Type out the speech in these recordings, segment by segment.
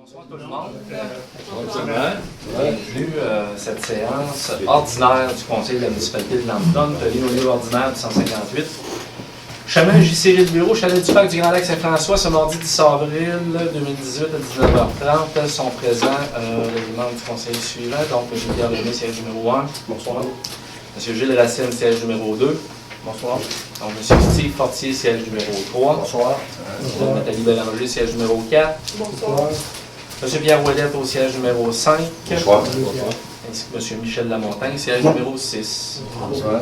Bonsoir tout le monde. Bienvenue à cette séance ordinaire du Conseil de la municipalité de Lambton, tenue au lieu ordinaire du 158. Chemin J.C. Bureau, chalet du parc du Grand Lac Saint-François, ce mardi 10 avril 2018 à 19h30. Sont présents les membres du conseil suivant. Donc, M. Pierre Lemay, siège numéro 1. Bonsoir. M. Gilles Racine, siège numéro 2. Bonsoir. Donc, M. Steve Fortier, siège numéro 3. Bonsoir. Mme Nathalie Bélanger, siège numéro 4. Bonsoir. M. Pierre Ouellette au siège numéro 5. Bonsoir. Ainsi que M. Michel Lamontagne, siège numéro 6. Bonsoir.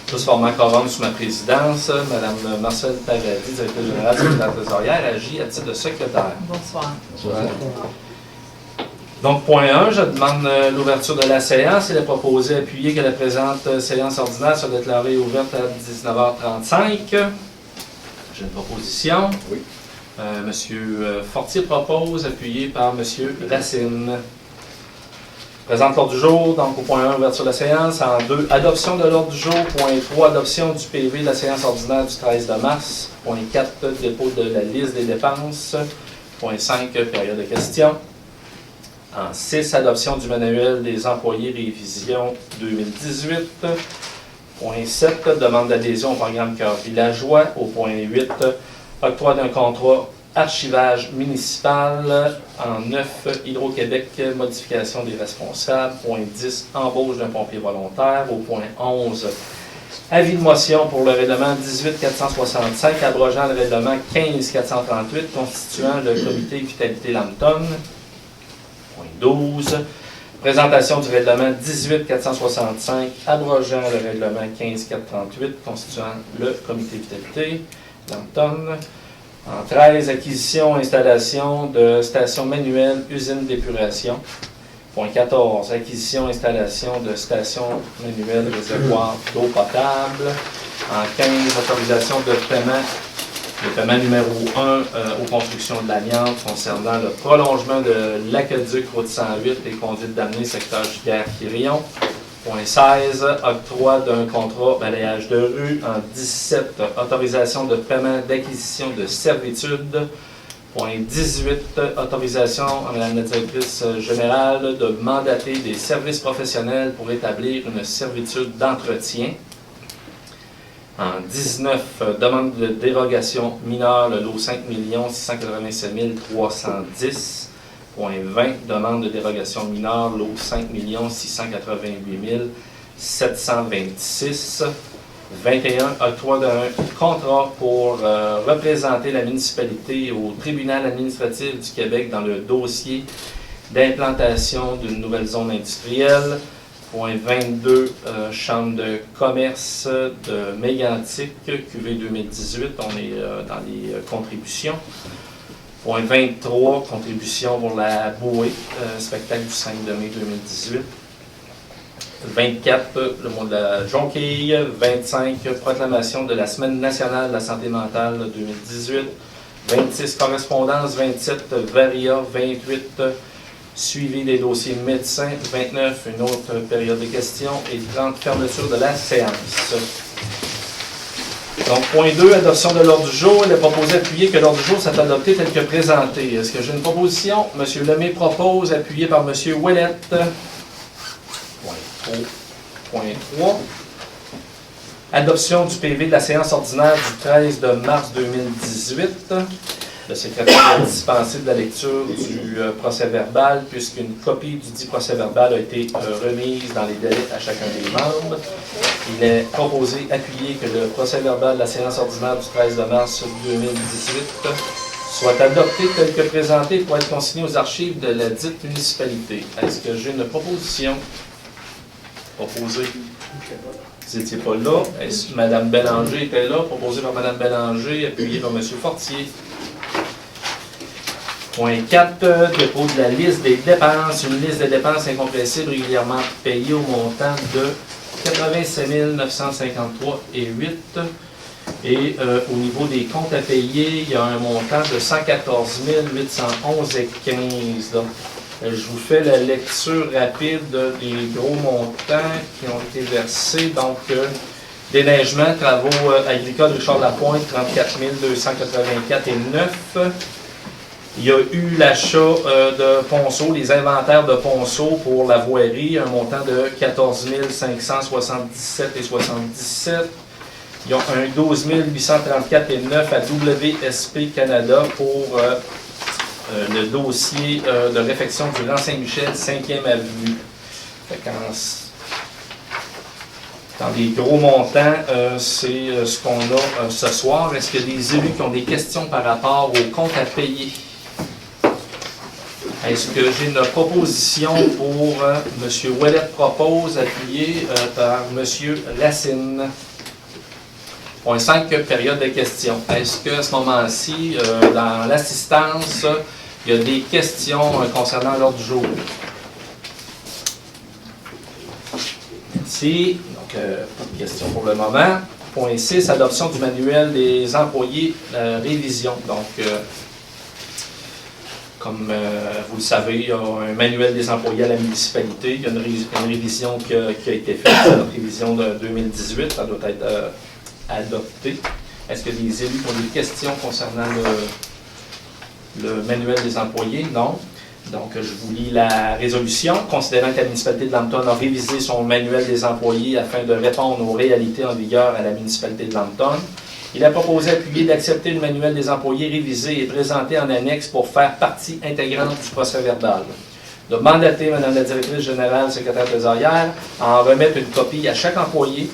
Tous formant quorum sous ma présidence, Mme Marcel Paradis, directrice générale de la trésorière, agit à titre de secrétaire. Bonsoir. Bonsoir. Donc, point 1, je demande l'ouverture de la séance. Il est proposé appuyer que la présente séance ordinaire soit déclarée ouverte à 19h35. J'ai une proposition. Oui. Monsieur Fortier propose, appuyé par Monsieur Racine. Présente l'ordre du jour, donc au point 1, ouverture de la séance. En 2, adoption de l'ordre du jour. Point 3, adoption du PV de la séance ordinaire du 13 de mars. Point 4, dépôt de la liste des dépenses. Point 5, période de questions. En 6, adoption du manuel des employés révision 2018. Point 7, demande d'adhésion au programme Cœur Villageois. Au point 8, octroi d'un contrat archivage municipal. En 9, Hydro-Québec, modification des responsables. Point 10, embauche d'un pompier volontaire. Au point 11, avis de motion pour le règlement 18-465, abrogeant le règlement 15-438, constituant le comité Vitalité Lambton. Point 12, présentation du règlement 18-465, abrogeant le règlement 15-438, constituant le comité Vitalité Lambton. En 13, acquisition, installation de stations manuelles, usines d'épuration. Point 14, acquisition, installation de stations manuelles, réservoirs d'eau potable. En 15, autorisation de paiement, le paiement numéro 1 aux constructions de l'Alliance concernant le prolongement de l'aqueduc route 108 et conduite d'amener secteur Giguère-Quirion. Point 16, octroi d'un contrat balayage de rue. En 17, autorisation de paiement d'acquisition de servitude. Point 18, autorisation à Mme la directrice générale de mandater des services professionnels pour établir une servitude d'entretien. En 19, demande de dérogation mineure, le lot 5 687 310. Point 20, demande de dérogation mineure, lot 5 688 726. 21, octroi d'un contrat pour représenter la municipalité au tribunal administratif du Québec dans le dossier d'implantation d'une nouvelle zone industrielle. Point 22, chambre de commerce de Mégantic, QV 2018, on est dans les contributions. Point 23, contribution pour la bouée, spectacle du 5 mai 2018. 24, le mois de la jonquille. 25, proclamation de la Semaine nationale de la santé mentale 2018. 26, correspondance. 27, varia. 28, suivi des dossiers médecins. 29, une autre période de questions. Et 30, fermeture de la séance. Donc, point 2, adoption de l'ordre du jour. Il est proposé d'appuyer que l'ordre du jour soit adopté tel que présenté. Est-ce que j'ai une proposition? M. Lemay propose, appuyé par M. Ouellette. Point 3. Adoption du PV de la séance ordinaire du 13 de mars 2018. Le secrétaire a dispensé de la lecture du procès-verbal, puisqu'une copie du dit procès-verbal a été remise dans les délais à chacun des membres. Il est proposé, appuyé, que le procès-verbal de la séance ordinaire du 13 de mars 2018 soit adopté tel que présenté pour être consigné aux archives de la dite municipalité. Est-ce que j'ai une proposition? Proposée. Vous n'étiez pas là. Est-ce que Mme Bélanger était là? Proposé par Mme Bélanger, appuyé par M. Fortier. Point 4, dépôt de la liste des dépenses. Une liste des dépenses incompressibles régulièrement payées au montant de 87 953,08. Et au niveau des comptes à payer, il y a un montant de 114 811,15. Je vous fais la lecture rapide des gros montants qui ont été versés. Donc, déneigement, travaux agricoles Richard Lapointe, 34 284,9. Il y a eu l'achat de ponceaux, les inventaires de ponceaux pour la voirie, un montant de 14 577,77 $. Ils ont un 12 834,9 à WSP Canada pour le dossier de réfection du Rang Saint-Michel, 5e avenue. Dans des gros montants, c'est ce qu'on a ce soir. Est-ce qu'il y a des élus qui ont des questions par rapport aux comptes à payer? Est-ce que j'ai une proposition pour M. Ouellet propose, appuyé par M. Racine? Point 5, période de questions. Est-ce qu'à ce moment-ci, dans l'assistance, il y a des questions concernant l'ordre du jour? Merci. Donc, pas de questions pour le moment. Point 6, adoption du manuel des employés, révision. Donc, comme vous le savez, il y a un manuel des employés à la municipalité. Il y a une révision qui a été faite, la révision de 2018. Ça doit être adopté. Est-ce qu'il y a des élus qui ont des questions concernant le manuel des employés? Non. Donc, je vous lis la résolution. Considérant que la municipalité de Lambton a révisé son manuel des employés afin de répondre aux réalités en vigueur à la municipalité de Lambton, il a proposé appuyé d'accepter le manuel des employés révisé et présenté en annexe pour faire partie intégrante du procès-verbal. De mandater Mme la directrice générale, secrétaire trésorière, à en remettre une copie à chaque employé,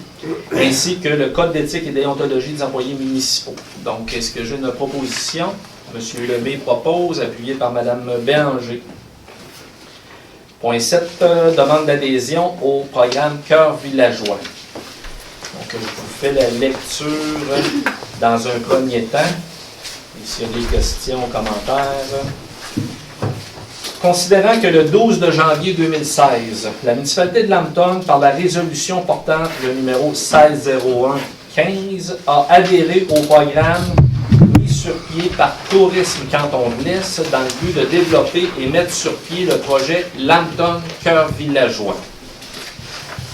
ainsi que le code d'éthique et déontologie des employés municipaux. Donc, est-ce que j'ai une proposition? M. Lemay propose, appuyé par Mme Bélanger. Point 7, demande d'adhésion au programme Cœur villageois. Donc, je vous fais la lecture dans un premier temps. S'il y a des questions, commentaires. Considérant que le 12 de janvier 2016, la municipalité de Lambton, par la résolution portant le numéro 1601-15, a adhéré au programme mis sur pied par Tourisme Canton de l'Est dans le but de développer et mettre sur pied le projet Lambton Cœur villageois.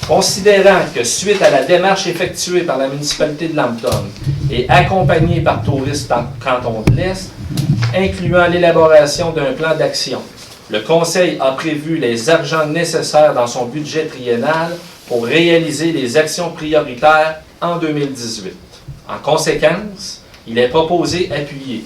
Considérant que suite à la démarche effectuée par la municipalité de Lambton et accompagnée par Tourisme Canton de l'Est, incluant l'élaboration d'un plan d'action, le Conseil a prévu les argents nécessaires dans son budget triennal pour réaliser les actions prioritaires en 2018. En conséquence, il est proposé appuyé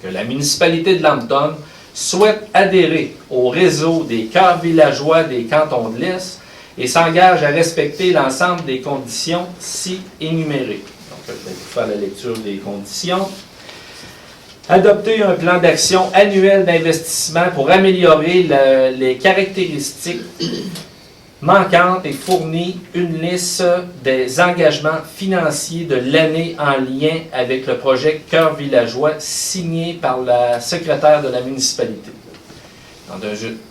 que la municipalité de Lambton souhaite adhérer au réseau des cœurs villageois des cantons de l'Est et s'engage à respecter l'ensemble des conditions ci énumérées. Donc, je vais vous faire la lecture des conditions. Adopter un plan d'action annuel d'investissement pour améliorer les caractéristiques manquantes et fournir une liste des engagements financiers de l'année en lien avec le projet Cœur villageois signé par la secrétaire de la municipalité. Dans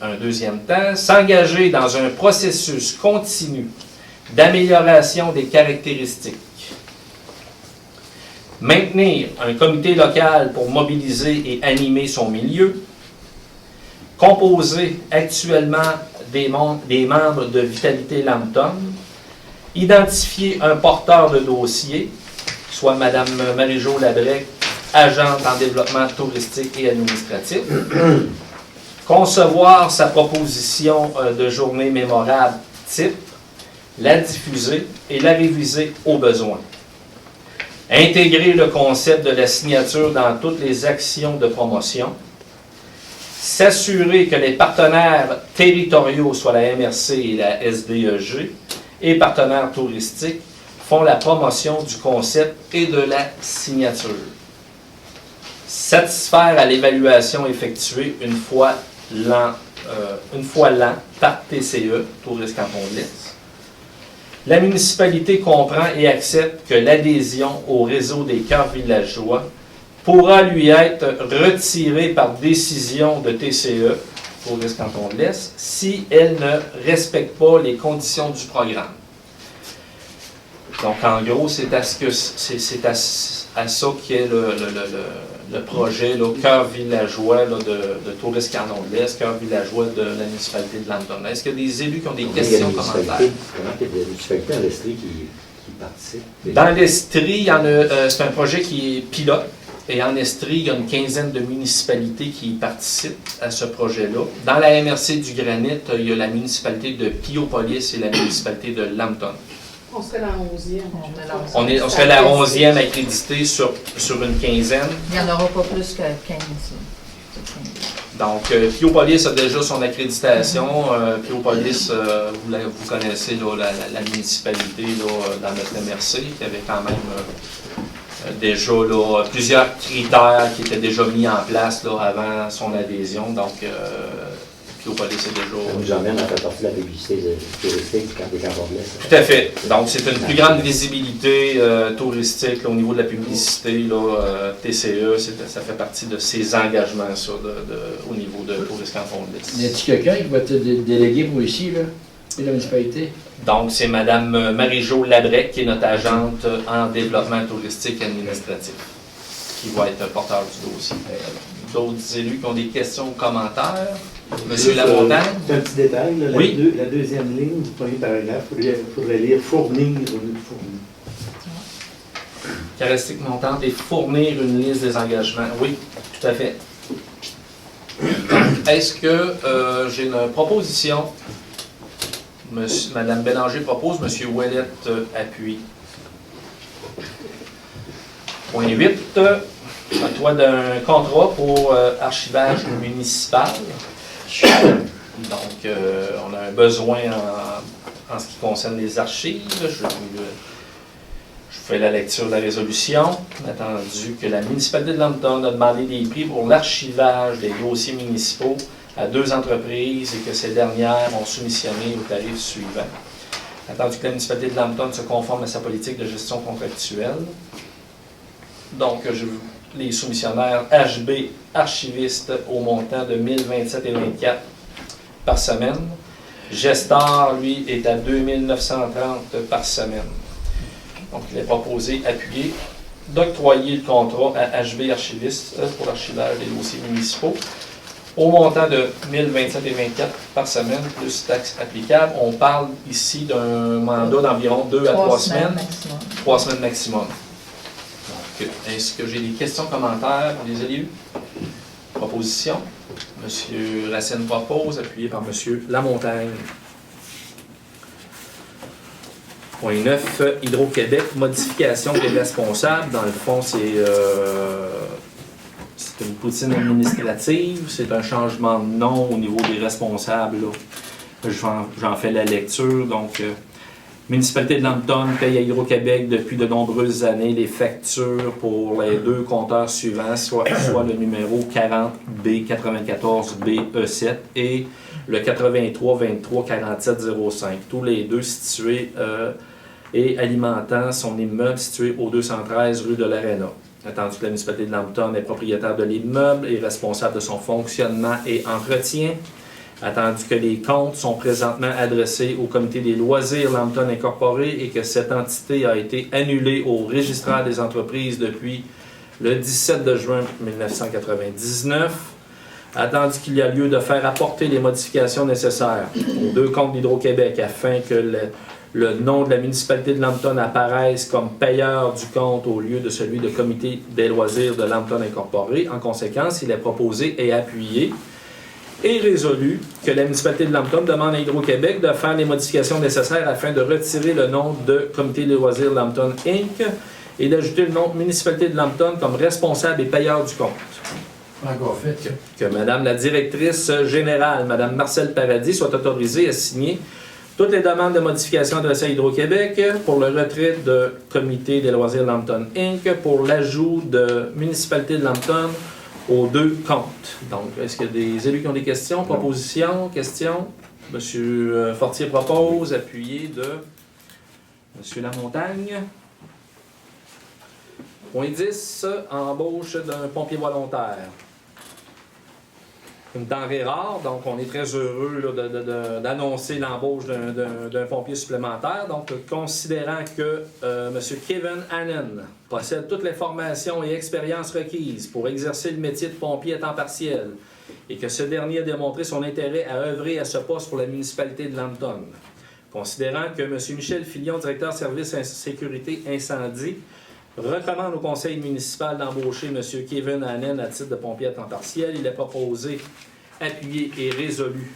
un deuxième temps, s'engager dans un processus continu d'amélioration des caractéristiques. Maintenir un comité local pour mobiliser et animer son milieu. Composer actuellement des membres de Vitalité Lambton. Identifier un porteur de dossier, soit Mme Marie-Jo Labrec, agente en développement touristique et administratif. Concevoir sa proposition de journée mémorable type, la diffuser et la réviser au besoin. Intégrer le concept de la signature dans toutes les actions de promotion. S'assurer que les partenaires territoriaux, soit la MRC et la SDEG, et partenaires touristiques, font la promotion du concept et de la signature. Satisfaire à l'évaluation effectuée une fois l'an par TCE, Tourisme Canton de l'Est. La municipalité comprend et accepte que l'adhésion au réseau des cœurs villageois pourra lui être retirée par décision de TCE, Tourisme Canton de l'Est, si elle ne respecte pas les conditions du programme. Donc, en gros, c'est à ça qu'est le projet Cœur villageois de Tourisme Canton de l'Est, Cœur villageois de la municipalité de Lambton. Est-ce qu'il y a des élus qui ont des questions, commentaires? Comment il y a des municipalités en Estrie qui participent? Dans l'Estrie, c'est un projet qui est pilote. Et en Estrie, il y a une quinzaine de municipalités qui participent à ce projet-là. Dans la MRC du Granit, il y a la municipalité de Piopolis et la municipalité de Lambton. On serait la 11e. On serait la 11e accréditée sur une quinzaine. Il n'y en aura pas plus que 15. Donc, Piopolis a déjà son accréditation. Piopolis, vous connaissez là, la municipalité là, dans notre MRC, qui avait quand même déjà là, plusieurs critères qui étaient déjà mis en place là, avant son adhésion. Donc, Piopolis est déjà... Ça nous emmène à faire partie de la publicité touristique quand des gens vont venir. Tout à fait. Donc, c'est une plus grande visibilité touristique là, au niveau de la publicité. Là, TCE, ça fait partie de ses engagements ça, au niveau de Tourisme Canton de l'Est. Y a-t-il quelqu'un qui va te déléguer pour ici, là, et la municipalité? Donc, c'est Mme Marie-Jo Labrec, qui est notre agente en développement touristique administratif, qui va être porteur du dossier. D'autres élus qui ont des questions ou commentaires? Monsieur Lamontagne? C'est un petit détail. Là, Oui. La deuxième ligne du premier paragraphe, il faudrait lire fournir au lieu de fournir. Caractéristique montante et fournir une liste des engagements. Oui, tout à fait. Est-ce que j'ai une proposition? Madame Bélanger propose, Monsieur Ouellette appuie. Point 8. À toi d'un contrat pour archivage municipal. Donc, on a un besoin en ce qui concerne les archives. Je fais la lecture de la résolution. Attendu que la municipalité de Lambton a demandé des prix pour l'archivage des dossiers municipaux à 2 entreprises et que ces dernières ont soumissionné au tarif suivant. Attendu que la municipalité de Lambton se conforme à sa politique de gestion contractuelle. Donc, les soumissionnaires HB archivistes au montant de 1027 et 24 par semaine. Gestar, lui, est à 2930 par semaine. Donc, il est proposé, appuyé, d'octroyer le contrat à HB archiviste pour l'archivage des dossiers municipaux au montant de 1027 et 24 par semaine, plus taxes applicables. On parle ici d'un mandat d'environ 2 à 3 semaines. 3 semaines maximum. Donc, est-ce que j'ai des questions, commentaires pour les élus? Proposition. Monsieur Racine propose, appuyé par Monsieur Lamontagne. Point 9, Hydro-Québec, modification des responsables. Dans le fond, c'est une poutine administrative, c'est un changement de nom au niveau des responsables. J'en fais la lecture. Donc, municipalité de Lambton paye à Hydro-Québec depuis de nombreuses années les factures pour les 2 compteurs suivants, soit le numéro 40B94BE7 et le 83234705, tous les deux situés et alimentant son immeuble situé au 213 rue de l'Arena. Attendu que la municipalité de Lambton est propriétaire de l'immeuble et responsable de son fonctionnement et entretien. Attendu que les comptes sont présentement adressés au comité des loisirs Lambton Incorporé et que cette entité a été annulée au registraire des entreprises depuis le 17 de juin 1999. Attendu qu'il y a lieu de faire apporter les modifications nécessaires aux 2 comptes d'Hydro-Québec afin que le nom de la municipalité de Lambton apparaisse comme payeur du compte au lieu de celui de comité des loisirs de Lambton Incorporé. En conséquence, il est proposé et appuyé et résolu que la municipalité de Lambton demande à Hydro-Québec de faire les modifications nécessaires afin de retirer le nom de Comité des loisirs Lambton Inc. et d'ajouter le nom municipalité de Lambton comme responsable et payeur du compte. Encore fait. Que Madame la directrice générale, Madame Marcel Paradis, soit autorisée à signer toutes les demandes de modification adressées à Hydro-Québec pour le retrait de Comité des loisirs Lambton Inc. pour l'ajout de municipalité de Lambton aux 2 comptes. Donc, est-ce qu'il y a des élus qui ont des questions, propositions, questions? Monsieur Fortier propose, appuyé de Monsieur Lamontagne. Point 10, embauche d'un pompier volontaire. Une denrée rare, donc on est très heureux là, d'annoncer l'embauche d'un pompier supplémentaire. Donc, considérant que M. Kevin Hannon possède toutes les formations et expériences requises pour exercer le métier de pompier à temps partiel et que ce dernier a démontré son intérêt à œuvrer à ce poste pour la municipalité de Lambton. Considérant que M. Michel Filion, directeur service sécurité incendie, recommande au conseil municipal d'embaucher M. Kevin Hanen à titre de pompier à temps partiel. Il est proposé, appuyé et résolu.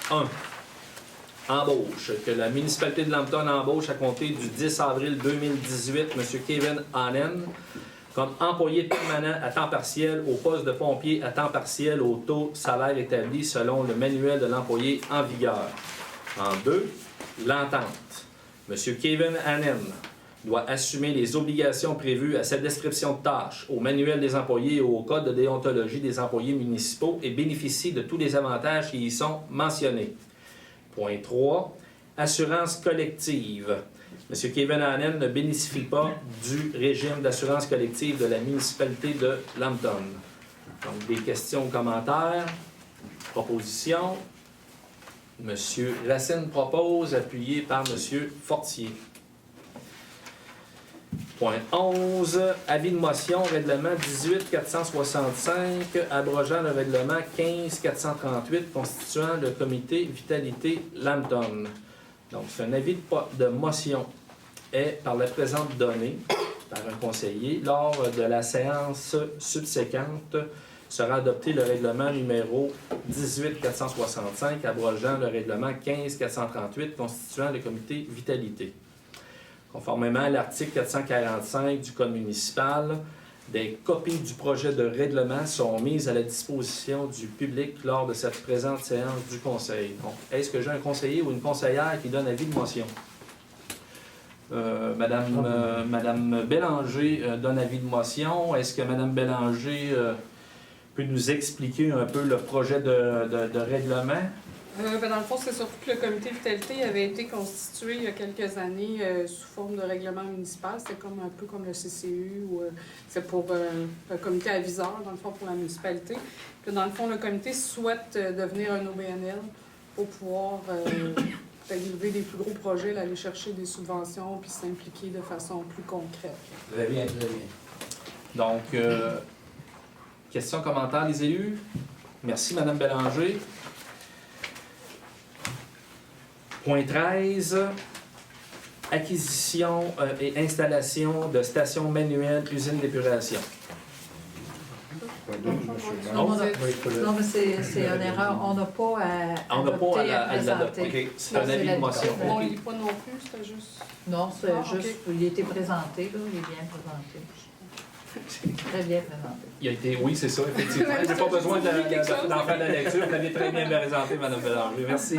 1. Embauche. Que la municipalité de Lambton embauche à compter du 10 avril 2018 M. Kevin Hanen comme employé permanent à temps partiel au poste de pompier à temps partiel au taux salaire établi selon le manuel de l'employé en vigueur. En 2. L'entente. M. Kevin Hanen doit assumer les obligations prévues à cette description de tâches, au manuel des employés et au code de déontologie des employés municipaux et bénéficie de tous les avantages qui y sont mentionnés. Point 3. Assurance collective. M. Kevin Hanen ne bénéficie pas du régime d'assurance collective de la municipalité de Lambton. Donc, des questions ou commentaires? Propositions? M. Racine propose, appuyé par M. Fortier. Point 11. Avis de motion, règlement 18-465, abrogeant le règlement 15-438, constituant le comité Vitalité Lambton. Donc, c'est un avis de motion est par la présente donnée par un conseiller. Lors de la séance subséquente, sera adopté le règlement numéro 18-465, abrogeant le règlement 15-438, constituant le comité Vitalité. Conformément à l'article 445 du Code municipal, des copies du projet de règlement sont mises à la disposition du public lors de cette présente séance du Conseil. Donc, est-ce que j'ai un conseiller ou une conseillère qui donne avis de motion? Madame Bélanger donne avis de motion. Est-ce que Madame Bélanger peut nous expliquer un peu le projet de règlement? Dans le fond, c'est surtout que le comité vitalité avait été constitué il y a quelques années sous forme de règlement municipal. C'est comme un peu comme le CCU ou c'est pour un comité aviseur, dans le fond, pour la municipalité. Puis, dans le fond, le comité souhaite devenir un OBNL pour pouvoir élever des plus gros projets, aller chercher des subventions puis s'impliquer de façon plus concrète. Très bien, très bien. Donc, questions, commentaires des élus? Merci, Madame Bélanger. Point 13, acquisition et installation de stations manuelles, usines d'épuration. Non, mais c'est une erreur. On n'a pas à On n'a pas à présenter. l'adopter. C'est un avis de motion. On ne lit pas non plus, c'était juste... Non, c'est Ah, juste, ok. il a été présenté, là, il est bien présenté. Très bien présenté. Il a été, oui, c'est ça, effectivement. Je n'ai pas besoin d'en faire la lecture. Vous l'avez très bien présenté, Mme Bélanger. Merci.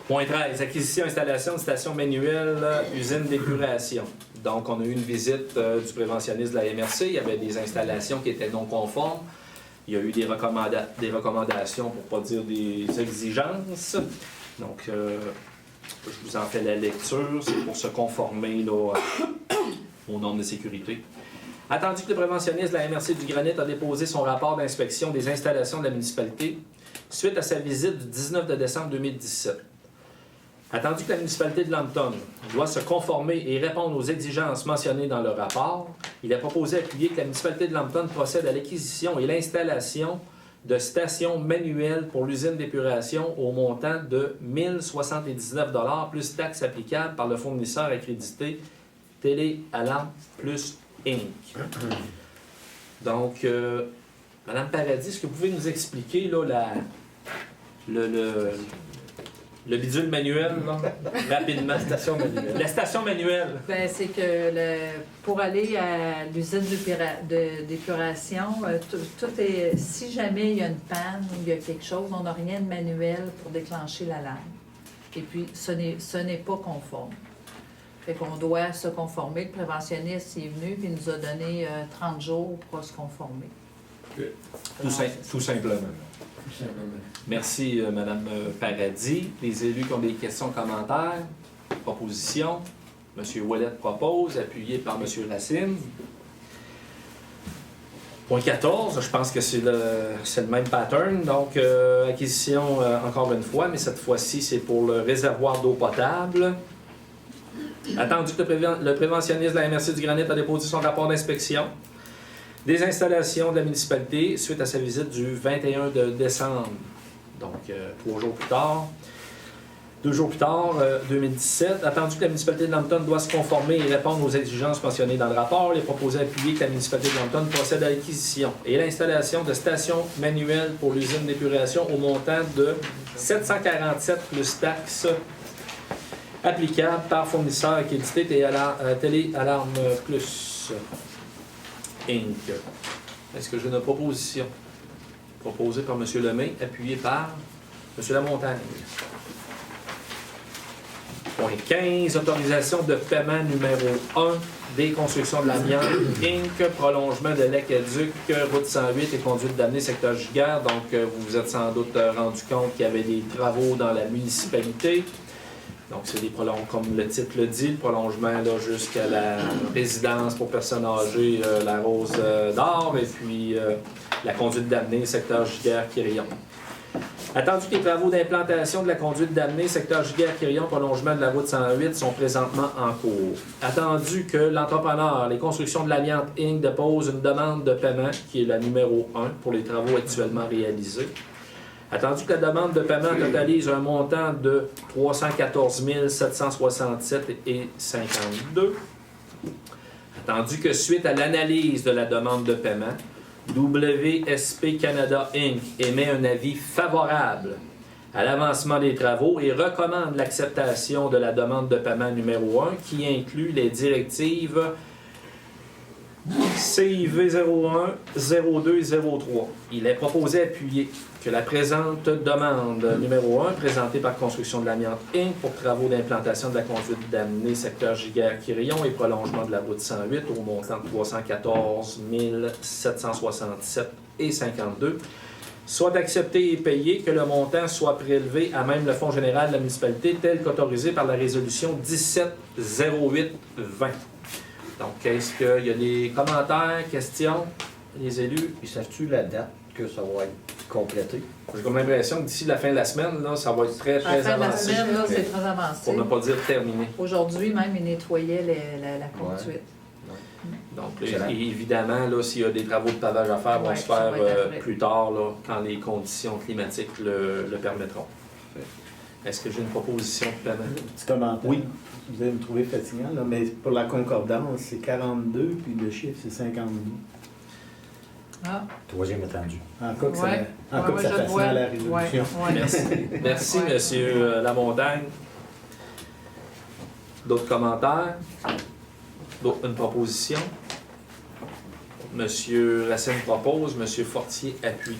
Point 13. Acquisition, installation de stations manuelles, usines d'épuration. Donc, on a eu une visite du préventionniste de la MRC. Il y avait des installations qui étaient non conformes. Il y a eu des recommandations, pour ne pas dire des exigences. Donc, je vous en fais la lecture. C'est pour se conformer là, aux normes de sécurité. Attendu que le préventionniste de la MRC du Granit a déposé son rapport d'inspection des installations de la municipalité suite à sa visite du 19 décembre 2017. Attendu que la municipalité de Lambton doit se conformer et répondre aux exigences mentionnées dans le rapport, il est proposé appuyer que la municipalité de Lambton procède à l'acquisition et l'installation de stations manuelles pour l'usine d'épuration au montant de 1 079 $ plus taxes applicables par le fournisseur accrédité Télé Alarme Plus Inc. Donc, Madame Paradis, est-ce que vous pouvez nous expliquer là, le bidule manuel, là, rapidement? Station manuelle. La station manuelle. Ben, c'est que pour aller à l'usine d'épuration, tout est. Si jamais il y a une panne ou il y a quelque chose, on n'a rien de manuel pour déclencher l'alarme. Et puis, ce n'est pas conforme. Fait qu'on doit se conformer. Le préventionniste est venu et il nous a donné 30 jours pour se conformer. Tout simplement. Tout simplement. Merci, Madame Paradis. Les élus qui ont des questions, commentaires, propositions. Monsieur Ouellet propose, appuyé par Monsieur Racine. Point 14, je pense que c'est le même pattern. Donc, acquisition encore une fois, mais cette fois-ci, c'est pour le réservoir d'eau potable. Attendu que le préventionniste de la MRC du Granit a déposé son rapport d'inspection des installations de la municipalité suite à sa visite du 21 décembre, donc 3 jours plus tard. 2 jours plus tard, 2017, attendu que la municipalité de Lambton doit se conformer et répondre aux exigences mentionnées dans le rapport, il est proposé d'appuyer que la municipalité de Lambton procède à l'acquisition et l'installation de stations manuelles pour l'usine d'épuration au montant de 747 plus taxes applicables par fournisseur accrédité Télé Alarme Plus Inc. Est-ce que j'ai une proposition? Proposée par M. Lemay, appuyée par M. Lamontagne. Point 15, autorisation de paiement numéro 1 des constructions de l'amiante Inc. Prolongement de l'Aqueduc, route 108 et conduite d'amener secteur Giguère. Donc, vous vous êtes sans doute rendu compte qu'il y avait des travaux dans la municipalité. Donc, c'est des prolongements, comme le titre le dit, le prolongement jusqu'à la résidence pour personnes âgées, la Rose d'Or, et puis la conduite d'amener secteur Giguère-Quirillon. Attendu que les travaux d'implantation de la conduite d'amener secteur Giguère-Quirillon, prolongement de la route 108 sont présentement en cours. Attendu que l'entrepreneur, les constructions de l'amiante Inc. dépose une demande de paiement, qui est la numéro 1 pour les travaux actuellement réalisés. Attendu que la demande de paiement totalise un montant de 314 767,52. Attendu que suite à l'analyse de la demande de paiement, WSP Canada Inc. émet un avis favorable à l'avancement des travaux et recommande l'acceptation de la demande de paiement numéro 1 qui inclut les directives CIV 01, 02 et 03. Il est proposé d'appuyer que la présente demande numéro 1, présentée par Construction de l'Amiante Inc. pour travaux d'implantation de la conduite d'amener secteur Giguère-Quirillon et prolongement de la route 108 au montant de 314 767,52, soit accepté et payé, que le montant soit prélevé à même le Fonds général de la municipalité tel qu'autorisé par la résolution 1708-20. Donc, est-ce qu'il y a des commentaires, questions, les élus? Ils savent-tu la date que ça va être complété? J'ai comme l'impression que d'ici la fin de la semaine, là, ça va être très, À la très fin de la avancé. semaine, là, c'est très avancé. Pour ne pas dire terminé. Aujourd'hui, même, ils nettoyaient la conduite. Donc, Excellent. évidemment, là, s'il y a des travaux de pavage à faire, vont Ouais, se ça faire va être après. plus tard, là, quand les conditions climatiques le permettront. Est-ce que j'ai une proposition de paiement? Petit commentaire. Oui. Vous allez me trouver fatigant, là, mais pour la concordance, c'est 42, puis le chiffre, c'est 52. Ah, Troisième attendu. En cas que ça, ouais. en cas que Ouais, ça je le fasse vois. à la Ouais, résolution. ouais. Merci. Merci, Ouais. Monsieur Lamontagne. D'autres commentaires? Une proposition? Monsieur Racine propose, Monsieur Fortier appuie.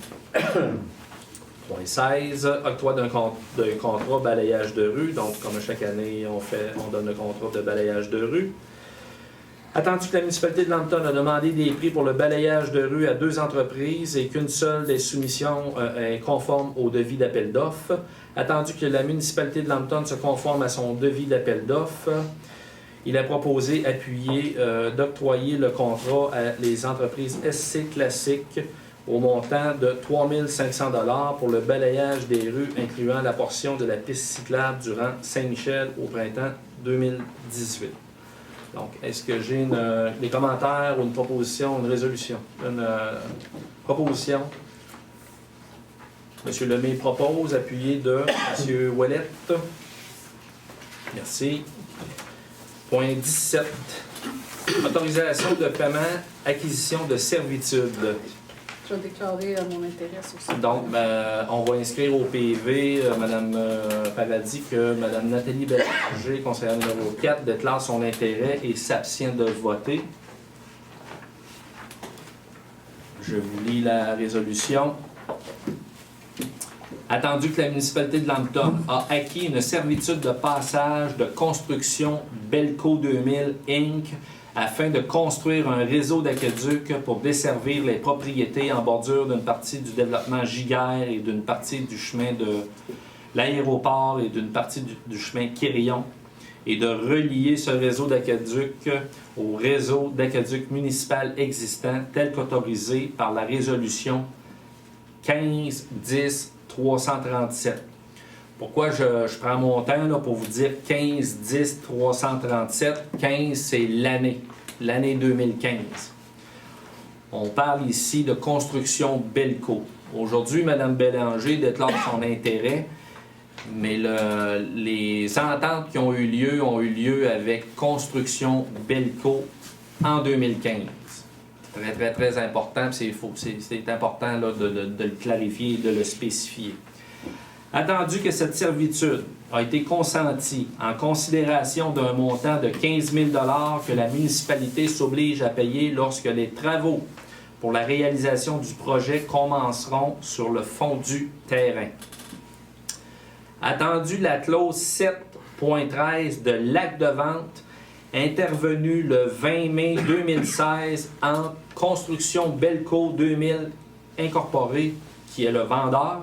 Point 16, octroi d'un contrat balayage de rue. Donc, comme chaque année, on donne le contrat de balayage de rue. Attendu que la municipalité de Lambton a demandé des prix pour le balayage de rue à 2 entreprises et qu'une seule des soumissions est conforme au devis d'appel d'offres. Attendu que la municipalité de Lambton se conforme à son devis d'appel d'offres, il a proposé, appuyé, d'octroyer le contrat à les entreprises SC Classique au montant de 3 500 $ pour le balayage des rues, incluant la portion de la piste cyclable durant Saint-Michel au printemps 2018. Donc, est-ce que j'ai des commentaires ou une proposition, une résolution? Une proposition. M. Lemay propose, appuyé de M. Ouellette. Merci. Point 17. Autorisation de paiement, acquisition de servitude. Je vais déclarer mon intérêt sur ça. Donc, on va inscrire au PV, Mme Paradis, que Mme Nathalie Bélanger, conseillère numéro 4, déclare son intérêt et s'abstient de voter. Je vous lis la résolution. Attendu que la municipalité de Lambton a acquis une servitude de passage de construction Belco 2000 Inc. afin de construire un réseau d'aqueducs pour desservir les propriétés en bordure d'une partie du développement Giguère et d'une partie du chemin de l'aéroport et d'une partie du chemin Quirillon, et de relier ce réseau d'aqueducs au réseau d'aqueducs municipal existant tel qu'autorisé par la résolution 15-10-337. Pourquoi je prends mon temps là, pour vous dire 15-10-337? 15, c'est l'année 2015. On parle ici de construction Belco. Aujourd'hui, Mme Bélanger déclare son intérêt Mais les ententes qui ont eu lieu avec Construction Belco en 2015. Très, très, très important. C'est important là, de le clarifier et de le spécifier. Attendu que cette servitude a été consentie en considération d'un montant de 15 000 $ que la municipalité s'oblige à payer lorsque les travaux pour la réalisation du projet commenceront sur le fond du terrain. Attendu la clause 7.13 de l'acte de vente intervenu le 20 mai 2016 entre Construction Belco 2000 Incorporée, qui est le vendeur,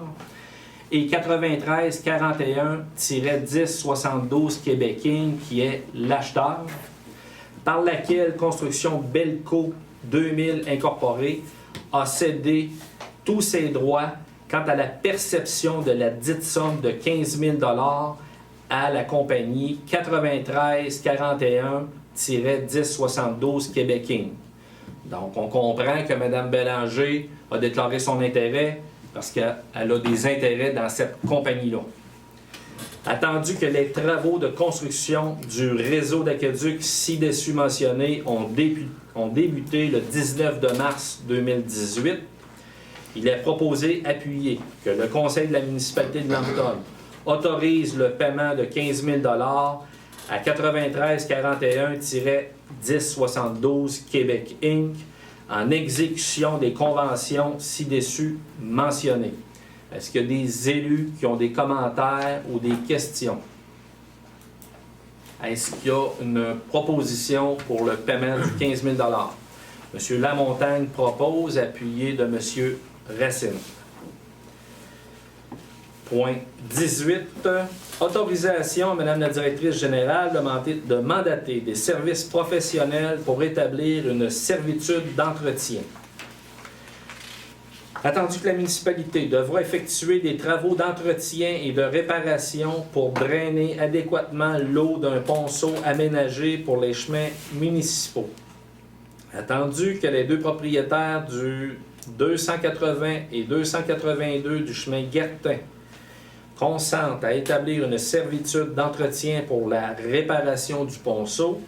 et 9341-1072 Québec Inc., qui est l'acheteur, par laquelle Construction Belco 2000 Incorporée a cédé tous ses droits quant à la perception de la dite somme de 15 000 $ à la compagnie 9341-1072 Québec Inc. Donc, on comprend que Mme Bélanger a déclaré son intérêt parce qu'elle a des intérêts dans cette compagnie-là. Attendu que les travaux de construction du réseau d'aqueduc ci-dessus mentionné ont débuté le 19 de mars 2018, il est proposé appuyé que le Conseil de la municipalité de Lambton autorise le paiement de 15 000 $ à 9341-1072 Québec Inc. en exécution des conventions ci-dessus mentionnées. Est-ce qu'il y a des élus qui ont des commentaires ou des questions? Est-ce qu'il y a une proposition pour le paiement du 15 000 $? M. Lamontagne propose, appuyé de M. Racine. Point 18. Autorisation à Mme la directrice générale de mandater des services professionnels pour établir une servitude d'entretien. Attendu que la municipalité devra effectuer des travaux d'entretien et de réparation pour drainer adéquatement l'eau d'un ponceau aménagé pour les chemins municipaux. Attendu que les deux propriétaires du 280 et 282 du chemin Guertin consentent à établir une servitude d'entretien pour la réparation du ponceau,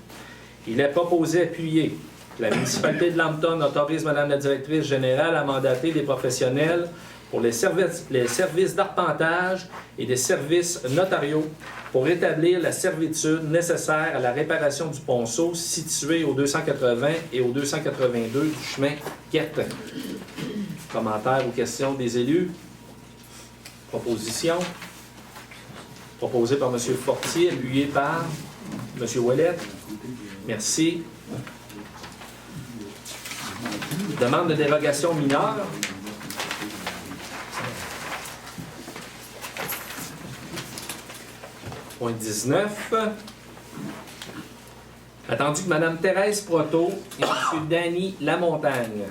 il est proposé appuyer que la municipalité de Lambton autorise Mme la directrice générale à mandater des professionnels pour les services d'arpentage et des services notariaux pour établir la servitude nécessaire à la réparation du ponceau situé au 280 et au 282 du chemin Guertin. Commentaires ou questions des élus? Proposition. Proposée par M. Fortier, appuyée par M. Ouellette. Merci. Demande de dérogation mineure. Point 19. Attendu que Mme Thérèse Proto et M. Danny Lamontagne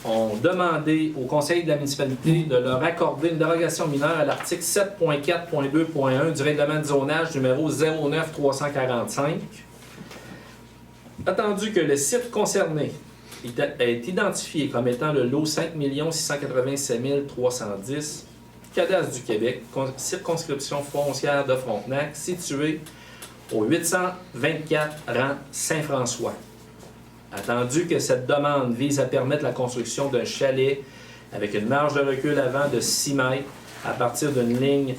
ont demandé au Conseil de la municipalité de leur accorder une dérogation mineure à l'article 7.4.2.1 du règlement de zonage numéro 09345. Attendu que le site concerné est identifié comme étant le lot 5 687 310, Cadastre du Québec, circonscription foncière de Frontenac, situé au 824 rang Saint-François. Attendu que cette demande vise à permettre la construction d'un chalet avec une marge de recul avant de 6 mètres à partir d'une ligne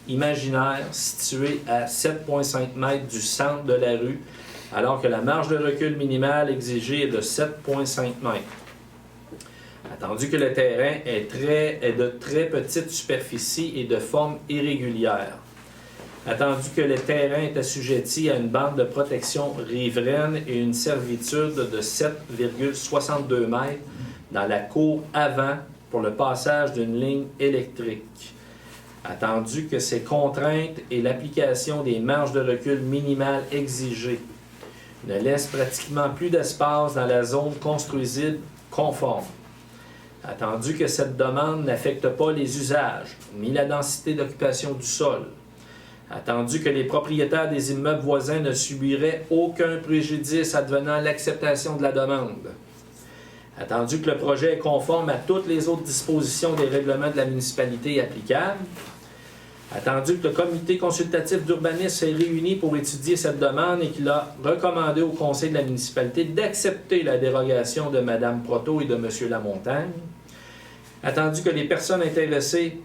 imaginaire située à 7,5 mètres du centre de la rue, alors que la marge de recul minimale exigée est de 7,5 mètres. Attendu que le terrain est de très petite superficie et de forme irrégulière. Attendu que le terrain est assujetti à une bande de protection riveraine et une servitude de 7,62 mètres dans la cour avant pour le passage d'une ligne électrique. Attendu que ces contraintes et l'application des marges de recul minimales exigées ne laissent pratiquement plus d'espace dans la zone construisible conforme. Attendu que cette demande n'affecte pas les usages ni la densité d'occupation du sol. Attendu que les propriétaires des immeubles voisins ne subiraient aucun préjudice advenant l'acceptation de la demande. Attendu que le projet est conforme à toutes les autres dispositions des règlements de la municipalité applicables. Attendu que le comité consultatif d'urbanisme s'est réuni pour étudier cette demande et qu'il a recommandé au conseil de la municipalité d'accepter la dérogation de Mme Proto et de M. Lamontagne. Attendu que les personnes intéressées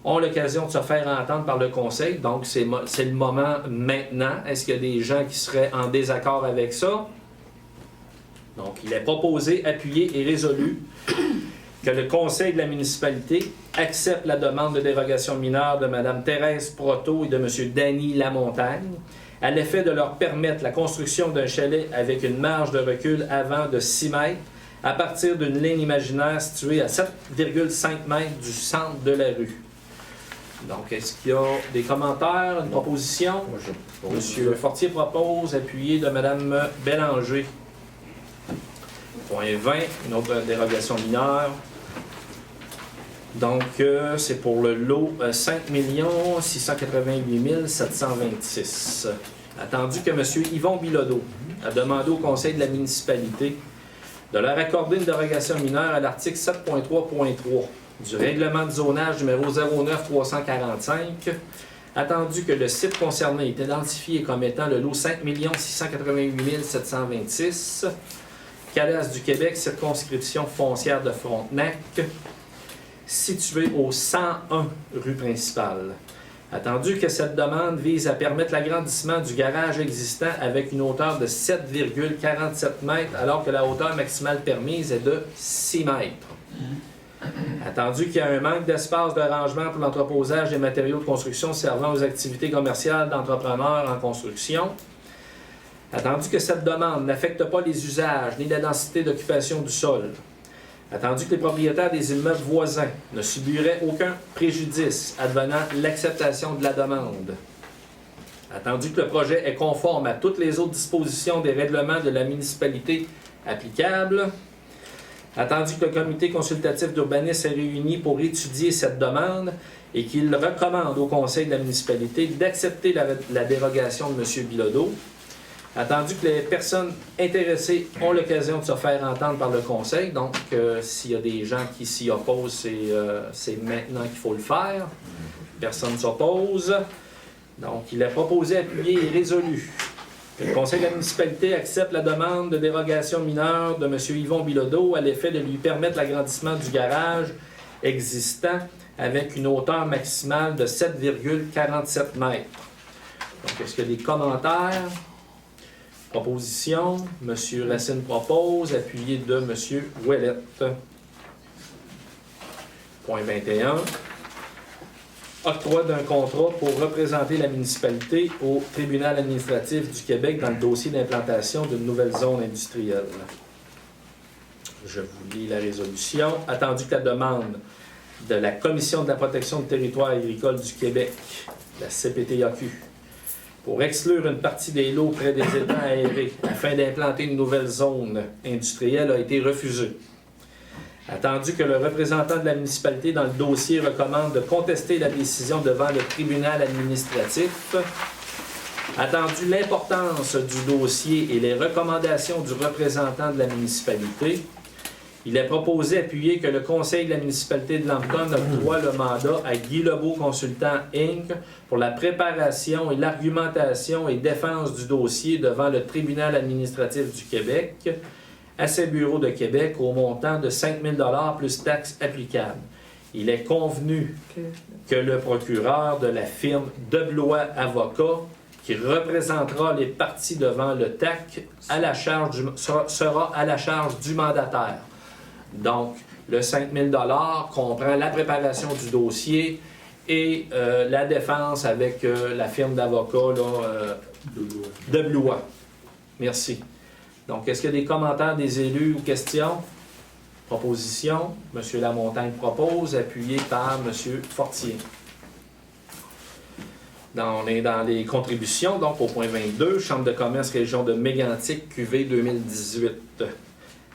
ont l'occasion de se faire entendre par le conseil, donc c'est le moment maintenant. Est-ce qu'il y a des gens qui seraient en désaccord avec ça? Donc, il est proposé, appuyé et résolu que le conseil de la municipalité accepte la demande de dérogation mineure de Mme Thérèse Proto et de M. Danny Lamontagne à l'effet de leur permettre la construction d'un chalet avec une marge de recul avant de 6 mètres à partir d'une ligne imaginaire située à 7,5 mètres du centre de la rue. Donc, est-ce qu'il y a des commentaires, une proposition? Monsieur Fortier propose, appuyé de Mme Bélanger. Point 20, une autre dérogation mineure. Donc, c'est pour le lot 5 688 726. Attendu que M. Yvon Bilodeau a demandé au conseil de la municipalité de leur accorder une dérogation mineure à l'article 7.3.3 du règlement de zonage numéro 09-345, attendu que le site concerné est identifié comme étant le lot 5 688 726, Cadastre du Québec, circonscription foncière de Frontenac, situé au 101 rue principale. Attendu que cette demande vise à permettre l'agrandissement du garage existant avec une hauteur de 7,47 mètres, alors que la hauteur maximale permise est de 6 mètres. Attendu qu'il y a un manque d'espace de rangement pour l'entreposage des matériaux de construction servant aux activités commerciales d'entrepreneurs en construction. Attendu que cette demande n'affecte pas les usages ni la densité d'occupation du sol. Attendu que les propriétaires des immeubles voisins ne subiraient aucun préjudice advenant l'acceptation de la demande. Attendu que le projet est conforme à toutes les autres dispositions des règlements de la municipalité applicables. Attendu que le comité consultatif d'urbanisme est réuni pour étudier cette demande et qu'il recommande au conseil de la municipalité d'accepter la dérogation de M. Bilodeau. Attendu que les personnes intéressées ont l'occasion de se faire entendre par le conseil, donc s'il y a des gens qui s'y opposent, c'est maintenant qu'il faut le faire. Personne ne s'oppose. Donc, il est proposé, appuyé et résolu que le conseil de la municipalité accepte la demande de dérogation mineure de M. Yvon Bilodeau à l'effet de lui permettre l'agrandissement du garage existant avec une hauteur maximale de 7,47 mètres. Donc, est-ce qu'il y a des commentaires? Proposition, M. Racine propose, appuyé de M. Ouellette. Point 21. Octroi d'un contrat pour représenter la municipalité au tribunal administratif du Québec dans le dossier d'implantation d'une nouvelle zone industrielle. Je vous lis la résolution. Attendu que la demande de la Commission de la protection du territoire agricole du Québec, la CPTAQ, pour exclure une partie des lots près des étangs aérés afin d'implanter une nouvelle zone industrielle a été refusée. Attendu que le représentant de la municipalité dans le dossier recommande de contester la décision devant le tribunal administratif. Attendu l'importance du dossier et les recommandations du représentant de la municipalité, il est proposé, appuyé, que le conseil de la municipalité de Lambton octroie le mandat à Guy Lebeau Consultant Inc. pour la préparation et l'argumentation et défense du dossier devant le tribunal administratif du Québec, à ses bureaux de Québec au montant de 5 000 $ plus taxes applicables. Il est convenu que le procureur de la firme Deblois Avocats, qui représentera les parties devant le TAC, sera à la charge du mandataire. Donc, le 5 000 $ comprend la préparation du dossier et la défense avec la firme d'avocats Deblois. Merci. Donc, est-ce qu'il y a des commentaires des élus ou questions? Proposition. M. Lamontagne propose, appuyé par M. Fortier. On est dans les contributions, donc au point 22, Chambre de commerce Région de Mégantic, QV 2018.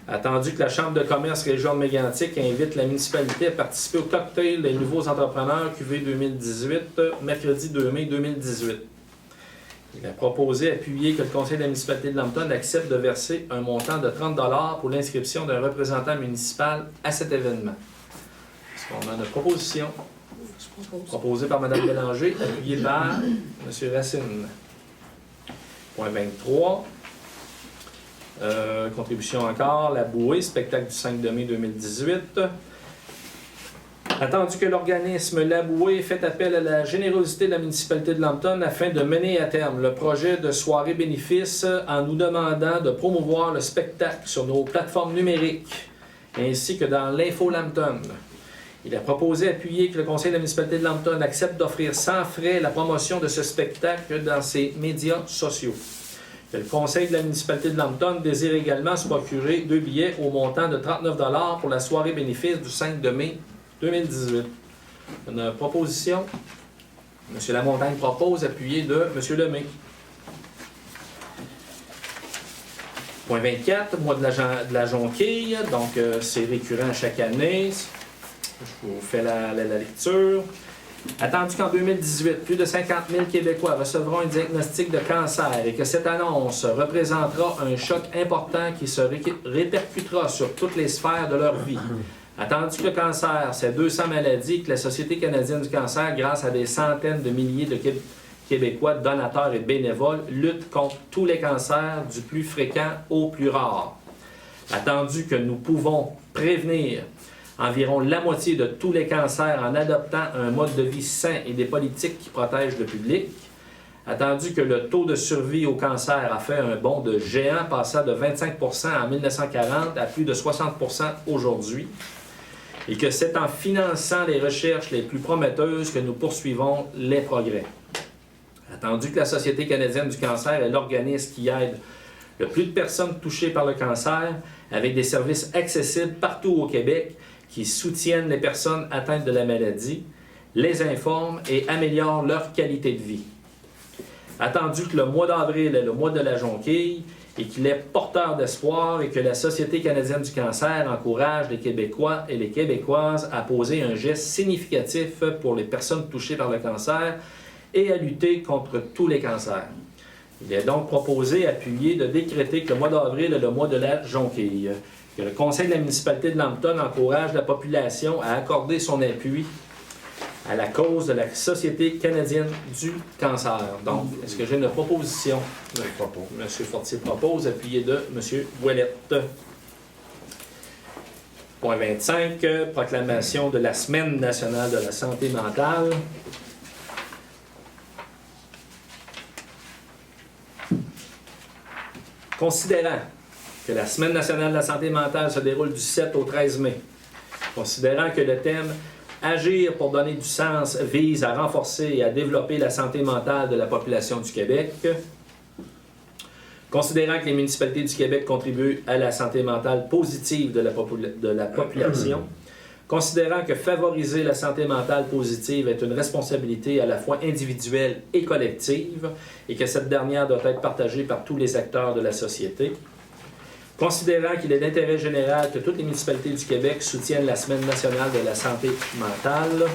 Attendu que la Chambre de commerce Région de Mégantic invite la municipalité à participer au cocktail des nouveaux entrepreneurs QV 2018, mercredi 2 mai 2018. Il a proposé, appuyé, que le conseil de la municipalité de Lambton accepte de verser un montant de 30 $ pour l'inscription d'un représentant municipal à cet événement. Est-ce qu'on a une proposition? Je propose. Proposé par Mme Bélanger, appuyé par M. Racine. Point 23. Contribution encore, la bouée, spectacle du 5 mai 2018. Attendu que l'organisme La Bouée fait appel à la générosité de la municipalité de Lambton afin de mener à terme le projet de soirée bénéfice en nous demandant de promouvoir le spectacle sur nos plateformes numériques ainsi que dans l'Info Lambton. Il a proposé appuyer que le conseil de la municipalité de Lambton accepte d'offrir sans frais la promotion de ce spectacle dans ses médias sociaux. Le conseil de la municipalité de Lambton désire également se procurer 2 billets au montant de 39 $ pour la soirée bénéfice du 5 mai 2018. Une proposition. M. Lamontagne propose, appuyé de M. Lemay. Point 24, mois de la jonquille. Donc, c'est récurrent chaque année. Je vous fais la lecture. Attendu qu'en 2018, plus de 50 000 Québécois recevront un diagnostic de cancer et que cette annonce représentera un choc important qui se répercutera sur toutes les sphères de leur vie. Attendu que le cancer, c'est 200 maladies que la Société canadienne du cancer, grâce à des centaines de milliers de Québécois, donateurs et bénévoles, lutte contre tous les cancers, du plus fréquent au plus rare. Attendu que nous pouvons prévenir environ la moitié de tous les cancers en adoptant un mode de vie sain et des politiques qui protègent le public. Attendu que le taux de survie au cancer a fait un bond de géant, passant de 25 % en 1940 à plus de 60 % aujourd'hui. Et que c'est en finançant les recherches les plus prometteuses que nous poursuivons les progrès. Attendu que la Société canadienne du cancer est l'organisme qui aide le plus de personnes touchées par le cancer, avec des services accessibles partout au Québec qui soutiennent les personnes atteintes de la maladie, les informent et améliorent leur qualité de vie. Attendu que le mois d'avril est le mois de la jonquille et qu'il est porteur d'espoir et que la Société canadienne du cancer encourage les Québécois et les Québécoises à poser un geste significatif pour les personnes touchées par le cancer et à lutter contre tous les cancers. Il est donc proposé, appuyé, de décréter que le mois d'avril est le mois de la jonquille, que le conseil de la municipalité de Lambton encourage la population à accorder son appui à la cause de la Société canadienne du cancer. Donc, est-ce que j'ai une proposition? M. Fortier propose, appuyé de M. Ouellette. Point 25, proclamation de la Semaine nationale de la santé mentale. Considérant que la Semaine nationale de la santé mentale se déroule du 7 au 13 mai, considérant que le thème « Agir pour donner du sens » vise à renforcer et à développer la santé mentale de la population du Québec, considérant que les municipalités du Québec contribuent à la santé mentale positive de la population, considérant que favoriser la santé mentale positive est une responsabilité à la fois individuelle et collective et que cette dernière doit être partagée par tous les acteurs de la société, considérant qu'il est d'intérêt général que toutes les municipalités du Québec soutiennent la Semaine nationale de la santé mentale.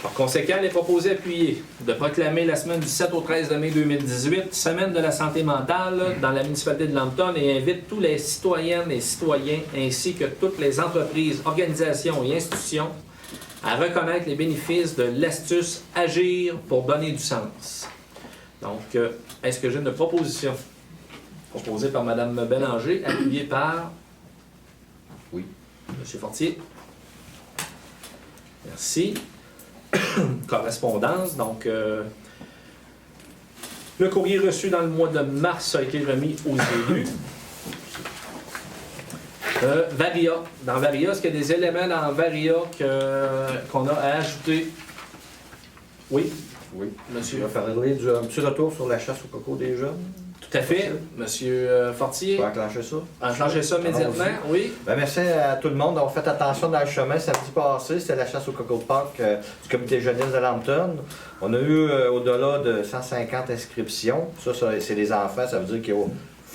Par conséquent, il est proposé appuyé de proclamer la semaine du 7 au 13 mai 2018, Semaine de la santé mentale dans la municipalité de Lambton et invite tous les citoyennes et citoyens ainsi que toutes les entreprises, organisations et institutions à reconnaître les bénéfices de l'astuce « Agir pour donner du sens ». Donc, est-ce que j'ai une proposition? Proposée par Mme Bélanger, appuyée par... Oui. M. Fortier. Merci. Correspondance. Donc, le courrier reçu dans le mois de mars a été remis aux élus. Varia. Dans Varia, est-ce qu'il y a des éléments dans Varia qu'on a à ajouter? Oui. Oui. Monsieur. Je vais parler d'un petit retour sur la chasse au coco des jeunes. Tout à fait. Monsieur Fortier. On va enclencher ça. Enclencher ça immédiatement. Oui. Ben, merci à tout le monde d'avoir fait attention dans le chemin. Samedi passé, c'était la chasse au coco de Pâques du comité jeunesse de Lambton. On a eu au-delà de 150 inscriptions. Ça c'est les enfants. Ça veut dire qu'il y a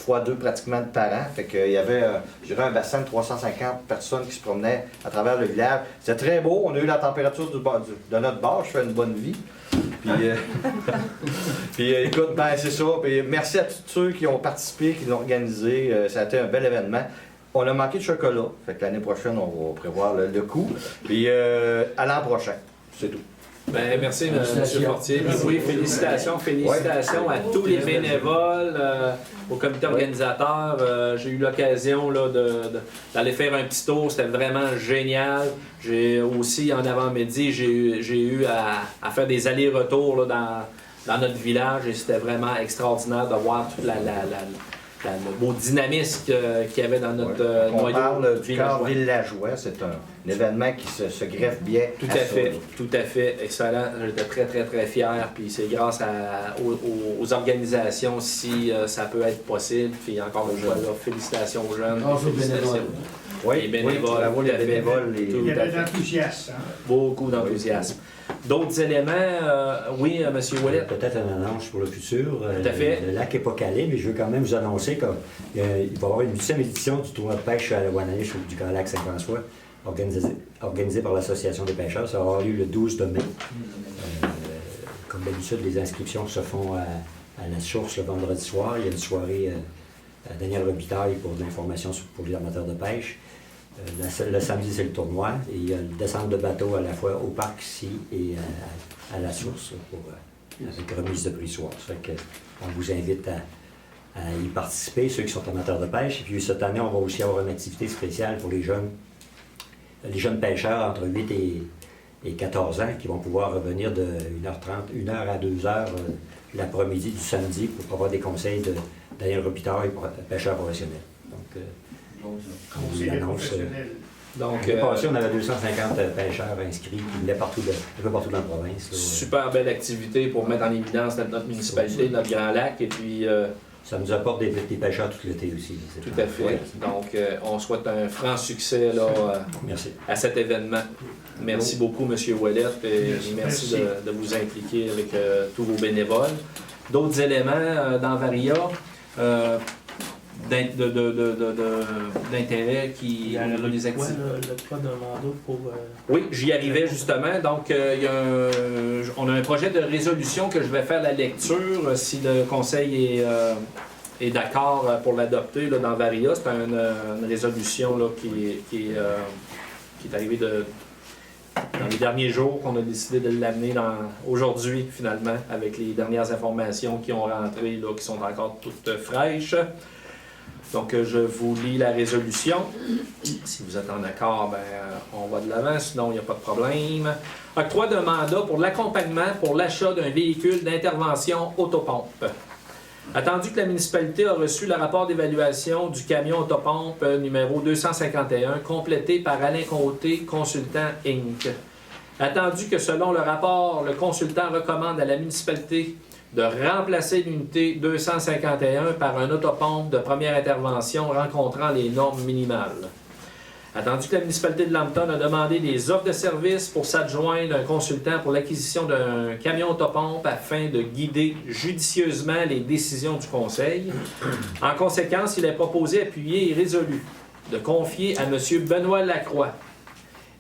x2 pratiquement de parents. Fait qu'il y avait, je dirais, un bassin de 350 personnes qui se promenaient à travers le village. C'était très beau. On a eu la température de notre bar. Je fais une bonne vie. Puis, écoute, ben c'est ça. Puis merci à tous ceux qui ont participé, qui l'ont organisé. Ça a été un bel événement. On a manqué de chocolat. Fait que l'année prochaine, on va prévoir le coup. Puis à l'an prochain. C'est tout. Ben, merci, M. Fortier. Puis oui, félicitations à tous les bénévoles, au comité organisateur. J'ai eu l'occasion là, d'aller faire un petit tour, c'était vraiment génial. J'ai aussi, en avant-midi, j'ai eu à faire des allers-retours là, dans notre village et c'était vraiment extraordinaire de voir toute le beau dynamisme qu'il y avait dans notre On noyau parle du corps villageois. villageois. C'est un événement qui se greffe bien. Tout à fait, tout à fait. Excellent. J'étais très, très, très fier. Puis c'est grâce aux organisations si ça peut être possible. Puis encore une fois, là, félicitations aux jeunes. Grâce aux Félicitations. bénévoles. Oui, Les bénévoles, bravo les tout à fait. bénévoles. Tout Il y à avait de fait. l'enthousiasme. Hein? Beaucoup d'enthousiasme. D'autres éléments, oui, M. Ouellet? Peut-être une annonce pour le futur. Tout à fait. Le lac n'est pas calé, mais je veux quand même vous annoncer qu'il va y avoir une 8e édition du tournoi de pêche à la Wananiche du Grand Lac Saint-François, organisé par l'Association des pêcheurs. Ça va avoir lieu le 12 de mai. Comme d'habitude, les inscriptions se font à la source le vendredi soir. Il y a une soirée à Daniel Robitaille pour de l'information pour les amateurs de pêche. Le samedi, c'est le tournoi. Et il y a le descente de bateau à la fois au parc ici et à la source avec remise de prix soir. Ça fait que on vous invite à y participer, ceux qui sont amateurs de pêche. Et puis cette année, on va aussi avoir une activité spéciale pour les jeunes pêcheurs entre 8 et 14 ans qui vont pouvoir revenir de 1h30, 1h à 2h l'après-midi du samedi pour avoir des conseils de Daniel Robitaille, pêcheur professionnel. Donc, on vous C'est l'annonce. professionnel. Donc, L'année passée, on avait 250 pêcheurs inscrits qui venaient un peu partout dans la province. Là. super belle activité pour mettre en évidence notre municipalité, notre Grand Lac. Et puis, Ça nous apporte des pêcheurs tout l'été aussi. tout à fait. Ouais. Donc, on souhaite un franc succès là, Merci. à cet événement. Merci beaucoup, M. Ouellet, et merci Merci. de vous impliquer avec tous vos bénévoles. D'autres éléments dans Varia d'intérêt qui ont des activités. Le cas d'un mandat pour... Oui, j'y arrivais justement. Donc, on a un projet de résolution que je vais faire la lecture si le conseil est d'accord pour l'adopter là, dans Varia. C'est une résolution là, qui est arrivée dans les derniers jours, qu'on a décidé de l'amener aujourd'hui, finalement, avec les dernières informations qui ont rentré, là, qui sont encore toutes fraîches. Donc, je vous lis la résolution. Si vous êtes en accord, ben, on va de l'avant, sinon il n'y a pas de problème. Octroi de mandat pour l'accompagnement pour l'achat d'un véhicule d'intervention autopompe. Attendu que la municipalité a reçu le rapport d'évaluation du camion autopompe numéro 251, complété par Alain Côté, consultant Inc. Attendu que selon le rapport, le consultant recommande à la municipalité de remplacer l'unité 251 par un autopompe de première intervention rencontrant les normes minimales. Attendu que la municipalité de Lambton a demandé des offres de services pour s'adjoindre un consultant pour l'acquisition d'un camion autopompe afin de guider judicieusement les décisions du conseil. En conséquence, il est proposé, appuyé et résolu de confier à M. Benoît Lacroix,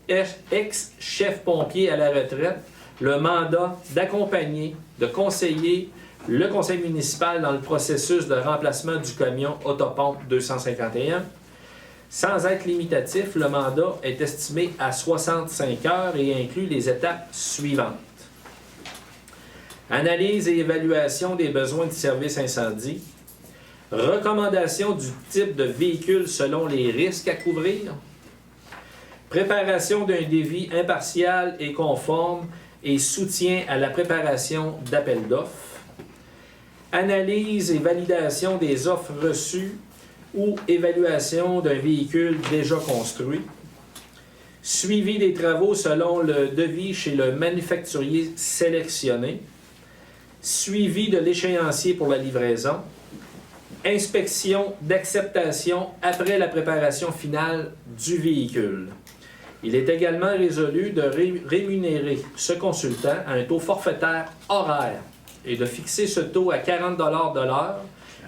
ex-chef pompier à la retraite, le mandat d'accompagner, de conseiller le conseil municipal dans le processus de remplacement du camion autopompe 251. Sans être limitatif, le mandat est estimé à 65 heures et inclut les étapes suivantes. Analyse et évaluation des besoins de service incendie. Recommandation du type de véhicule selon les risques à couvrir. Préparation d'un devis impartial et conforme et soutien à la préparation d'appels d'offres. Analyse et validation des offres reçues ou évaluation d'un véhicule déjà construit. Suivi des travaux selon le devis chez le manufacturier sélectionné. Suivi de l'échéancier pour la livraison. Inspection d'acceptation après la préparation finale du véhicule. Il est également résolu de rémunérer ce consultant à un taux forfaitaire horaire et de fixer ce taux à 40 $ de l'heure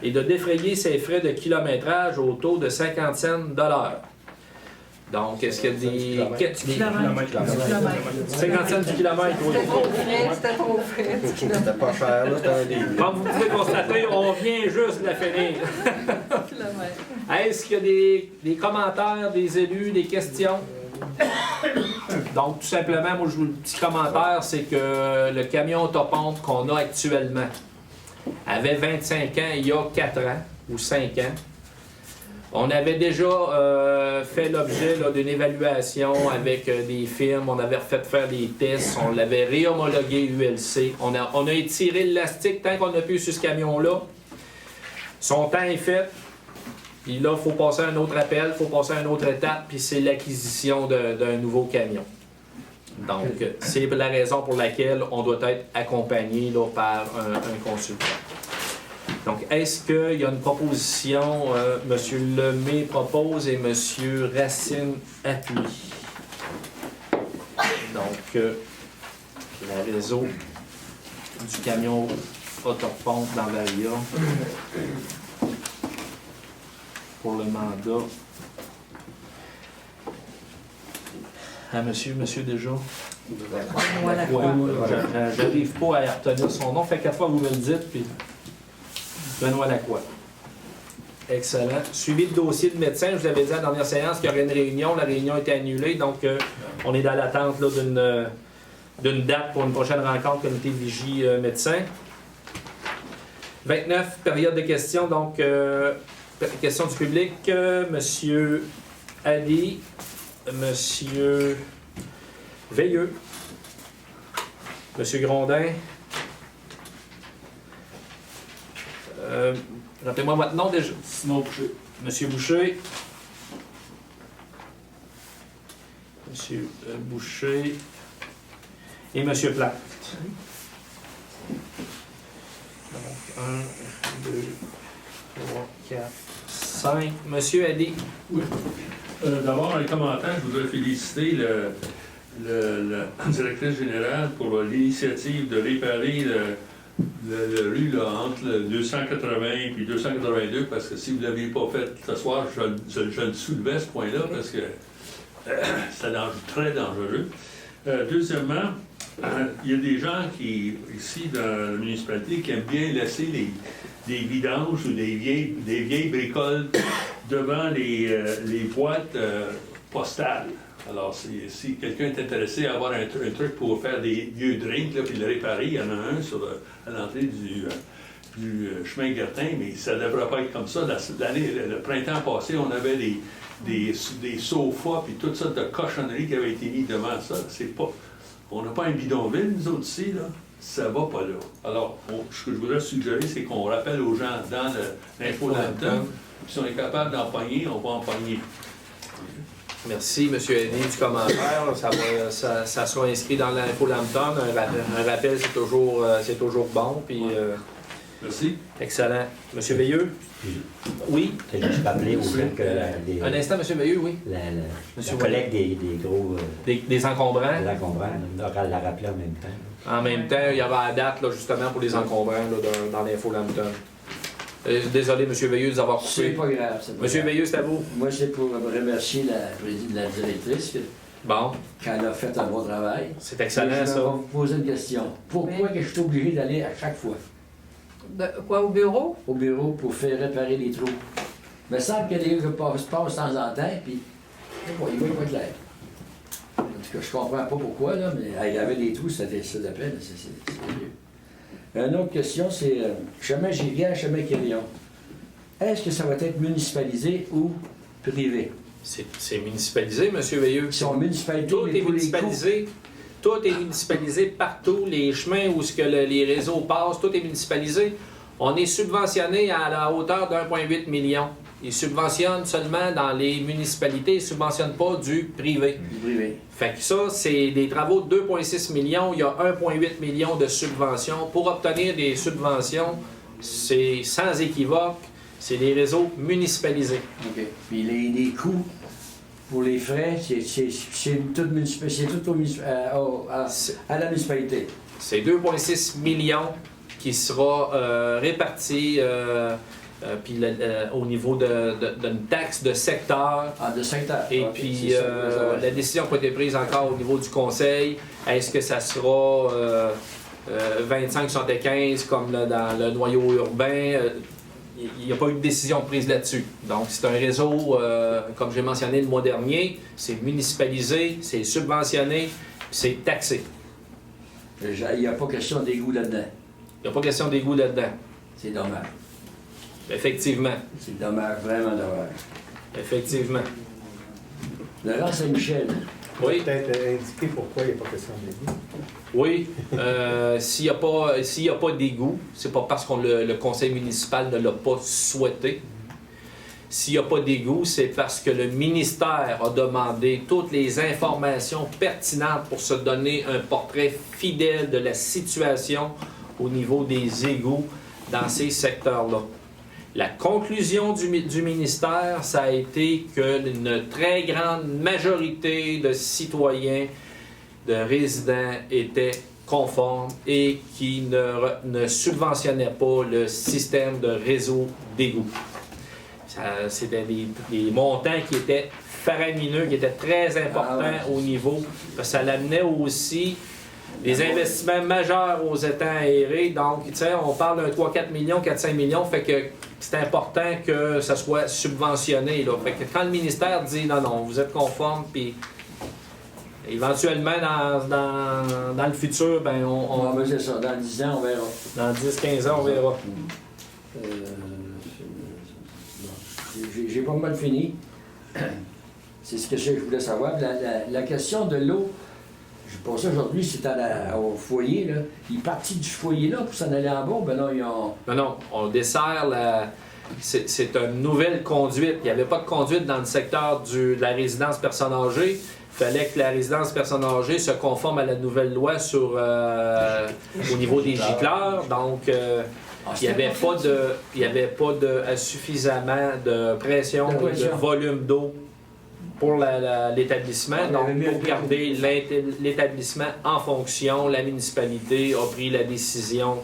et de défrayer ses frais de kilométrage au taux de 50 cents de l'heure. Donc, est-ce qu'il y a des... 50 cents du kilomètre, oui. C'était trop frais. C'était pas cher, là, c'était un des... Comme vous pouvez constater, on vient juste de la finir. Kilomètre. Est-ce qu'il y a des commentaires, des élus, des questions? Donc, tout simplement, moi, le petit commentaire, c'est que le camion autopompe qu'on a actuellement avait 25 ans il y a 4 ans ou 5 ans. On avait déjà fait l'objet d'une évaluation avec des firmes, on avait fait faire des tests, on l'avait réhomologué ULC. On a étiré l'élastique tant qu'on a pu sur ce camion-là. Son temps est fait. Puis là, il faut passer à un autre appel, il faut passer à une autre étape, puis c'est l'acquisition d'un nouveau camion. Donc, c'est la raison pour laquelle on doit être accompagné là, par un consultant. Donc, est-ce qu'il y a une proposition? M. Lemay propose et M. Racine appuie. Donc, le réseau du camion autopompe dans l'ARIA pour le mandat. Ah, monsieur déjà? Voilà quoi. J'arrive pas à retenir son nom, fait qu'à fois vous me le dites, puis Benoît Lacroix. Excellent. Suivi de dossier de médecin, je vous avais dit à la dernière séance qu'il y aurait une réunion. La réunion a été annulée, donc on est dans l'attente d'une date pour une prochaine rencontre comité de vigie médecin. 29, période de questions, donc questions du public. Monsieur Ali, Monsieur Veilleux, Monsieur Grondin. Rappelez-moi votre nom déjà. Simon Boucher. Monsieur Boucher. Monsieur Boucher. Et Monsieur Plante. Donc, 1, 2, 3, 4, 5. Monsieur Adé. Oui. D'abord, un commentaire, je voudrais féliciter la directrice générale pour l'initiative de réparer le rue là, entre le 280 et 282, parce que si vous ne l'aviez pas fait ce soir, je le soulevais ce point-là, parce que c'est très dangereux. Deuxièmement, il y a des gens ici dans la municipalité qui aiment bien laisser des vidanges ou des vieilles bricoles devant les boîtes postales. Alors, si quelqu'un est intéressé à avoir un truc pour faire des vieux drinks, là, puis le réparer, il y en a un à l'entrée du chemin Gertin, mais ça ne devrait pas être comme ça. Le printemps passé, on avait des sofas, puis toutes sortes de cochonneries qui avaient été mises devant ça. On n'a pas un bidonville, nous autres ici, là. Ça va pas là. Alors, ce que je voudrais suggérer, c'est qu'on rappelle aux gens dans l'info Lambton, si on est capable d'en pogner, on va en pogner. Merci, M. Henry, du commentaire. Ça sera inscrit dans l'info Lambton. Un rappel, c'est toujours bon. Puis, merci. Excellent. M. Veilleux? Oui? Peut-être juste rappeler aux gens que... Un instant, M. Veilleux, oui? La collecte des gros... Des encombrants? Des encombrants, on aura la rappeler en même temps. En même temps, il y aura la date, là, justement, pour les encombrants là, dans l'info Lambton. Désolé, M. Veilleux, de vous avoir C'est coupé. pas grave. M. Veilleux, c'est à vous. Moi, c'est pour remercier la directrice Bon, quand elle a fait un bon travail. c'est excellent, Mais je vais ça. vous poser une question. Pourquoi que je suis obligé d'aller à chaque fois Quoi, au bureau? au bureau pour faire réparer les trous? Il me semble qu'il y a des gars qui passent de temps en temps, puis il va pas clair. En tout cas, je comprends pas pourquoi, là, mais il y avait des trous, c'était ça de peine, c'est sérieux. Une autre question, c'est chemin Gillian, chemin Quirion. Est-ce que ça va être municipalisé ou privé? C'est municipalisé, M. Veilleux. Ils sont municipalités, Tout mais est pour les coûts. municipalisé. Tout est municipalisé partout. Les chemins où les réseaux passent, tout est municipalisé. On est subventionné à la hauteur d'1,8 million. Ils subventionnent seulement dans les municipalités, ils ne subventionnent pas du privé. Du privé. Fait que ça, c'est des travaux de 2,6 millions. Il y a 1,8 million de subventions. Pour obtenir des subventions, c'est sans équivoque, c'est des réseaux municipalisés. OK. Puis les coûts pour les frais, c'est tout à la municipalité. C'est 2,6 millions qui sera réparti puis au niveau d'une taxe de secteur. Ah, de secteur. Et OK, puis, c'est ça, la décision n'a pas été prise encore au niveau du conseil. Est-ce que ça sera 25-75 comme là, dans le noyau urbain? il n'y a pas eu de décision prise là-dessus. Donc, c'est un réseau, comme j'ai mentionné le mois dernier, c'est municipalisé, c'est subventionné, c'est taxé. Il n'y a pas question d'égout là-dedans. Il n'y a pas question d'égout là-dedans. C'est dommage. Effectivement. C'est dommage, vraiment dommage. Effectivement. Laurent Saint-Michel. Oui. Peut-être indiquer pourquoi il n'y a pas question d'égout. Oui, s'il n'y a pas d'égout, c'est pas parce que le conseil municipal ne l'a pas souhaité. S'il n'y a pas d'égout, c'est parce que le ministère a demandé toutes les informations pertinentes pour se donner un portrait fidèle de la situation au niveau des égouts dans ces secteurs-là. La conclusion du ministère, ça a été qu'une très grande majorité de citoyens, de résidents étaient conformes et qui ne subventionnaient pas le système de réseau d'égouts. C'était des montants qui étaient faramineux, qui étaient très importants au niveau, parce que ça l'amenait aussi des investissements majeurs aux étangs aérés. Donc, tu sais, on parle d'un 3-4 millions, 4-5 millions, fait que c'est important que ça soit subventionné, là. Fait que quand le ministère dit non, non, vous êtes conforme, puis éventuellement, dans le futur, ben On va dire ça. Dans 10 ans, on verra. dans 10-15 ans, on verra. J'ai pas mal fini. C'est ce que je voulais savoir. La question de l'eau, je pensais aujourd'hui, c'était au foyer. Là. Il est parti du foyer là pour s'en aller en bas. Ben non, ils ont... Non, on dessert c'est une nouvelle conduite. Il n'y avait pas de conduite dans le secteur de la résidence personnes âgées. Il fallait que la résidence personnes âgées se conforme à la nouvelle loi au niveau des gicleurs. Donc, il n'y avait pas suffisamment de pression et de volume d'eau pour l'établissement. Donc, pour garder l'établissement en fonction, la municipalité a pris la décision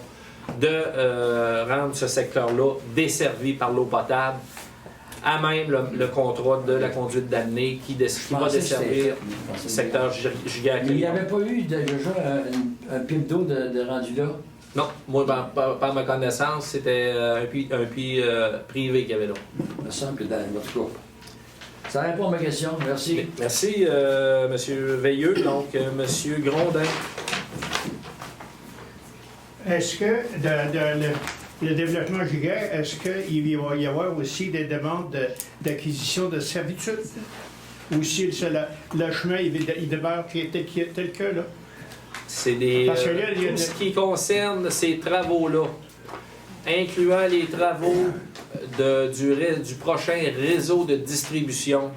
de rendre ce secteur-là desservi par l'eau potable, à même le contrat de la conduite d'amener qui va desservir le secteur Giga. Mais il n'y avait pas eu déjà un pipe d'eau de rendu là? Non, moi, par ma connaissance, c'était un puits privé qu'il y avait là. Il me semble que dans votre cas. Ça répond à ma question. Merci. Merci, M. Veilleux. Donc, M. Grondin. Est-ce que le développement giga, est-ce qu'il va y avoir aussi des demandes d'acquisition de servitudes? Ou si le chemin il demeure tel que là? C'est tout ce qui concerne ces travaux-là, incluant les travaux du prochain réseau de distribution.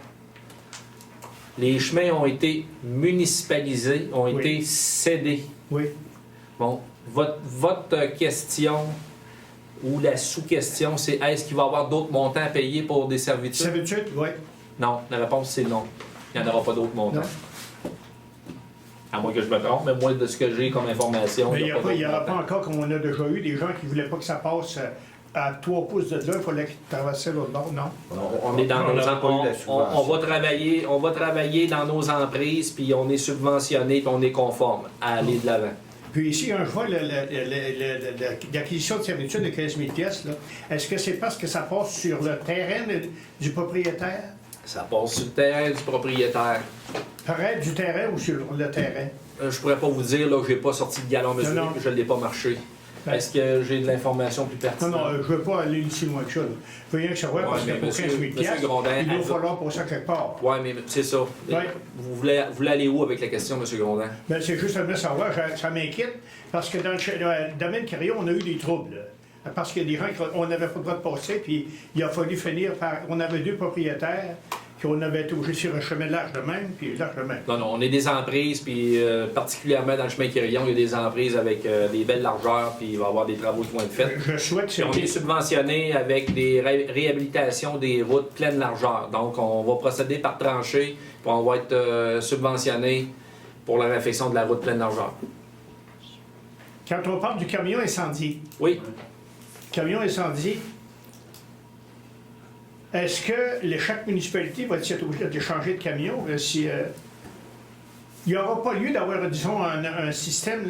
Les chemins ont été municipalisés, ont été cédés. Oui. Bon, votre question ou la sous-question, c'est est-ce qu'il va y avoir d'autres montants à payer pour des servitudes? Servitudes, oui. Non, la réponse c'est non. Il n'y en aura pas d'autres montants. Non. À moins que je me trompe, mais moi, de ce que j'ai comme information, Mais il n'y aura d'autres pas montants. encore, comme on a déjà eu, des gens qui ne voulaient pas que ça passe à 3 pouces de là, il fallait qu'ils traversaient l'autre bord, non? On est dans On nos n'a pas eu la subvention. on va travailler dans nos emprises, puis on est subventionné, puis on est conforme à aller de l'avant. Puis ici, quand je vois l'acquisition de servitudes de 15 000 pièces, est-ce que c'est parce que ça passe sur le terrain du propriétaire? Ça passe sur le terrain du propriétaire. Près du terrain ou sur le terrain? Je pourrais pas vous dire, là, j'ai pas sorti de galon mesuré, Non. je ne l'ai pas marché. Est-ce que j'ai de l'information plus pertinente? Non, je ne veux pas aller si loin que ça. Il faut rien que ça parce que pour 15 000 pièces, il va falloir passer à quelque part. Oui, mais c'est ça. Ouais. Vous voulez aller où avec la question, M. Grondin? Ben, c'est justement savoir, ça m'inquiète, parce que dans le domaine Carillon, on a eu des troubles. Parce qu'il y a des gens qu'on n'avait pas le droit de passer, puis il a fallu finir par... On avait 2 propriétaires, puis on avait été obligé sur un chemin large de même, puis large de même. Non, on est des emprises, puis particulièrement dans le chemin Quirillon, il y a des emprises avec des belles largeurs, puis il va y avoir des travaux qui vont être faits. Je souhaite Puis on est subventionné avec des réhabilitations des routes pleine largeur. Donc, on va procéder par tranchée, puis on va être subventionné pour la réfection de la route pleine largeur. Quand on parle du camion incendie, Oui. camion incendie, est-ce que chaque municipalité va être obligée de changer de camion si... il n'y aura pas lieu d'avoir, disons, un système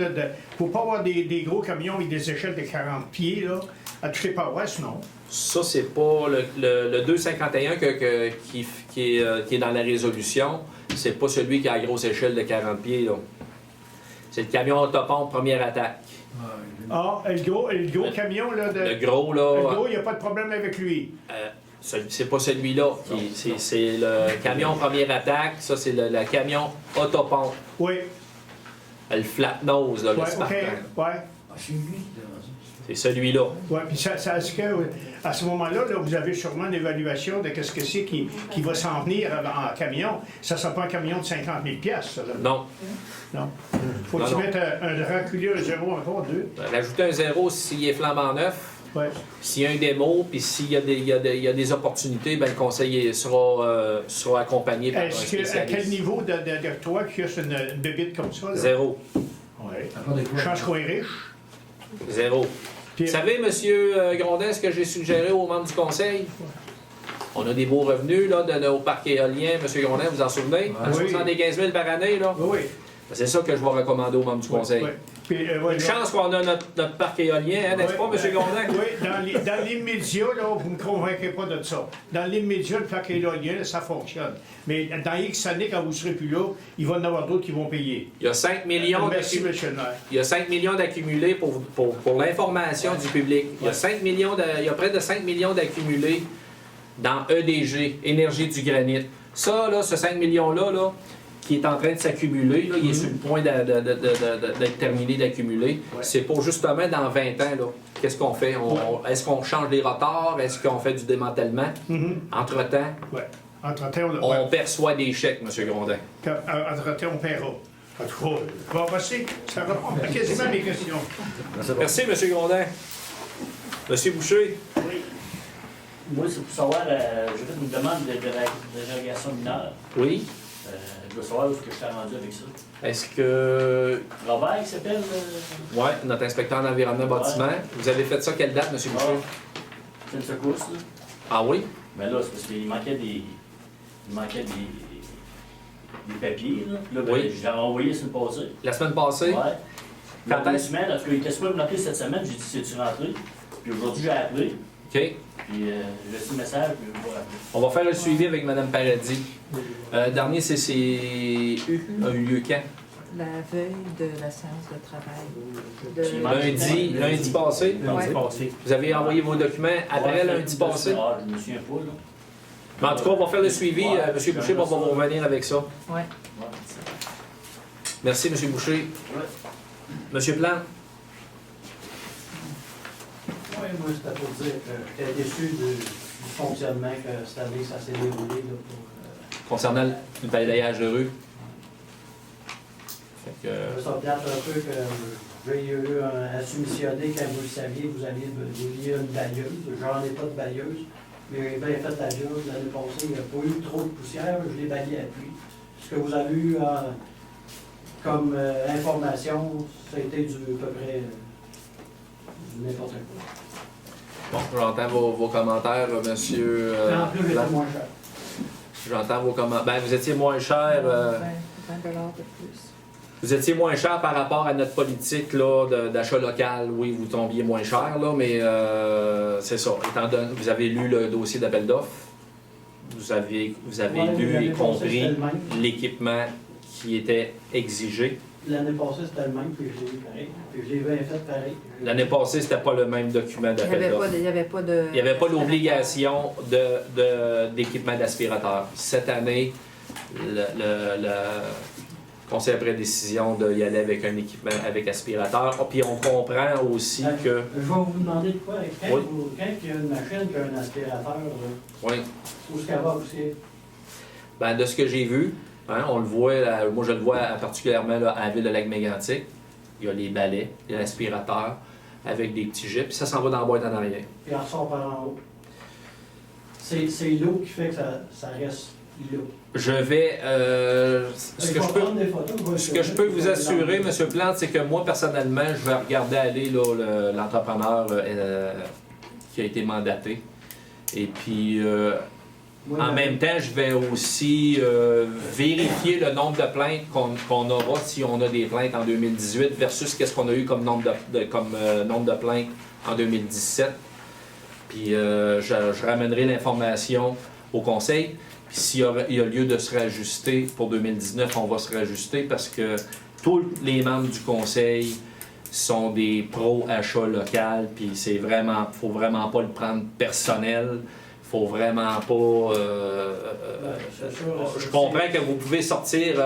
pour ne pas avoir des gros camions avec des échelles de 40 pieds là, à toutes les paroisses, non? Ça, c'est pas le 251 qui est dans la résolution. C'est pas celui qui a la grosse échelle de 40 pieds. Là. C'est le camion autopompe première attaque. Ah, le gros camion, là, Le gros, là. le gros, il n'y a pas de problème avec lui. C'est pas celui-là. C'est le camion première attaque. Ça, c'est le camion autopompe. Oui, Le flat nose, là, le ouais, Spartan. OK, ouais. Ah, c'est lui, là. C'est celui-là. Oui, puis ça, est-ce que, à ce moment-là, là, vous avez sûrement une évaluation de qu'est-ce que c'est qui va s'en venir en camion. Ça ne sera pas un camion de 50 000 ça, là. Non. Non. Faut-tu Non. mettre un Dracula, un 0 encore, 2? Rajouter un 0 s'il est flambant neuf. Oui. S'il y a un démo, puis s'il y a des opportunités, ben, le conseil sera accompagné par un À spécialiste. quel niveau de toi qui a une bébite comme ça? Là? 0. Oui. Encore des fois. Chance qu'on est riche. 0. Puis, Vous savez, M. Grondin, ce que j'ai suggéré aux membres du conseil? On a des beaux revenus là, de nos parcs éoliens. M. Grondin, vous en souvenez? À Oui. 75 000 par année. Là. oui. C'est ça que je vais recommander aux membres du conseil. Oui. Puis, ouais, Une là- chance qu'on a notre parc éolien, hein, n'est-ce pas, Oui, M. Grondin? Oui, dans l'immédiat, là, vous ne me convainquez pas de ça. Dans l'immédiat, le parc éolien, ça fonctionne. Mais dans X années, quand vous ne serez plus là, il va y en avoir d'autres qui vont payer. Il y a 5 millions Merci, M. le maire. Il y a 5 millions d'accumulés pour l'information du public. Il y a il y a près de 5 millions d'accumulés dans EDG, Énergie du Granit. Ça, là, ce 5 millions-là, là, qui est en train de s'accumuler, là, il est sur le point d'être terminé d'accumuler. Ouais. C'est pour justement dans 20 ans, là, qu'est-ce qu'on fait? Est-ce qu'on change les rotors? Est-ce qu'on fait du démantèlement? Entre-temps, Oui. Entre-temps, on perçoit des chèques, M. Grondin. Entre-temps, on paiera. En tout cas, bon, voici, ça répond à quasiment mes questions. Merci, M. Grondin. M. Boucher? Oui. Moi, c'est pour savoir, j'ai fait une demande de dérogation mineure. Oui. Je veux savoir où est-ce que je suis rendu avec ça. Est-ce que... Robert, il s'appelle? Oui, notre inspecteur d'environnement bâtiment. Vous avez fait ça quelle date, M. Boucher? C'est une secousse, là. Ah oui? Mais là, c'est parce qu'il manquait des papiers, là. Là, ben, Oui. je l'ai envoyé la semaine passée. La semaine passée? Ouais. Il y a Quand 2 est-ce? semaines, en tout cas, il était supposé me rappeler cette semaine, j'ai dit, c'est-tu rentré? Puis aujourd'hui, j'ai appelé, OK. puis j'ai laissé le message, puis je vais rappeler. On va faire le suivi avec Mme Paradis. Dernier CCU a eu lieu quand? La veille de la séance de travail. Lundi passé? Ouais. Vous avez envoyé vos documents après Ouais, lundi passé? Ah, je me souviens pas, là. Mais en tout cas, on va faire le suivi. M. Boucher va vous revenir avec ça. Ouais. Ouais. Merci, M. Boucher. M. Plante? Oui, moi, c'était pour dire que j'étais déçu du fonctionnement que cette année, ça s'est déroulé. Là, Concernant le balayage de rue. Fait que, je trouve ça plate un peu que j'ai eu à soumissionner quand vous le saviez, vous vouliez une balayeuse. J'en ai pas de balayeuse, mais j'ai bien fait la job. L'année passée, il n'y a pas eu trop de poussière, je l'ai balayé à pluie. Ce que vous avez eu comme information, ça a été à peu près du n'importe quoi. bon, j'entends vos commentaires, monsieur. En plus, j'étais Plante. moins cher. J'entends vos commentaires. Ben, vous étiez moins cher. 20 $ de plus. Vous étiez moins cher par rapport à notre politique là, d'achat local. Oui, vous tombiez moins cher, là, mais c'est ça. Étant donné, vous avez lu le dossier d'appel d'offres. Vous avez Ouais, lu l'année et passée, compris c'était le même. l'équipement qui était exigé. L'année passée, c'était le même, puis je l'ai eu pareil. Puis je l'ai bien fait pareil. L'année passée, c'était pas le même document Il n'y d'appel avait, d'offres. il y avait pas de... Il n'y avait pas l'obligation d'équipement d'aspirateur. Cette année, le conseil a pris la décision d'y aller avec un équipement avec aspirateur. Oh, puis on comprend aussi que... Je vais vous demander de quoi. Quand, Oui. quand il y a une machine qui a un aspirateur, là, Oui. où est-ce qu'elle va aussi? Ben, de ce que j'ai vu, hein, on le voit, moi je le vois particulièrement là, à la ville de Lac-Mégantic. Il y a les balais, l'aspirateur avec des petits jets, puis ça s'en va dans la boîte en arrière. Puis elle ressort par en haut. C'est l'eau qui fait que ça reste l'eau. Je vais... ce que je peux vous assurer, M. Plante, c'est que moi, personnellement, je vais regarder aller là, l'entrepreneur qui a été mandaté. Et puis, en même temps, je vais aussi vérifier le nombre de plaintes qu'on aura si on a des plaintes en 2018 versus qu'est-ce qu'on a eu comme nombre de plaintes en 2017. Puis je ramènerai l'information au conseil. Puis s'il y a lieu de se réajuster pour 2019, on va se réajuster parce que tous les membres du conseil sont des pros achats local. Puis faut vraiment pas le prendre personnel. Faut vraiment pas. Je comprends que vous pouvez sortir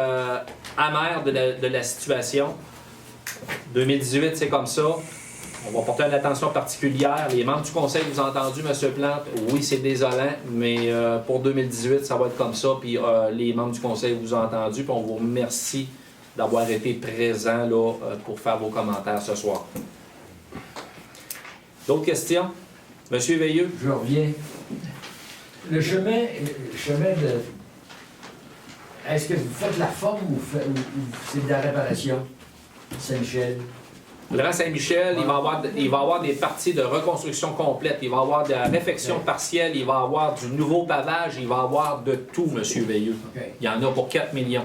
amer de la situation. 2018, c'est comme ça. On va porter une attention particulière. Les membres du conseil, vous avez entendu, M. Plante, oui, c'est désolant, mais pour 2018, ça va être comme ça. Puis les membres du conseil vous ont entendu, puis on vous remercie d'avoir été présents là, pour faire vos commentaires ce soir. D'autres questions? M. Veilleux? Je reviens. Le chemin de... Est-ce que vous faites la forme ou c'est de la réparation? Saint-Michel? Le rang Saint-Michel, il va y avoir des parties de reconstruction complète. Il va y avoir de la réfection partielle, il va y avoir du nouveau pavage, il va y avoir de tout, M. Veilleux. Okay. Il y en a pour 4 millions.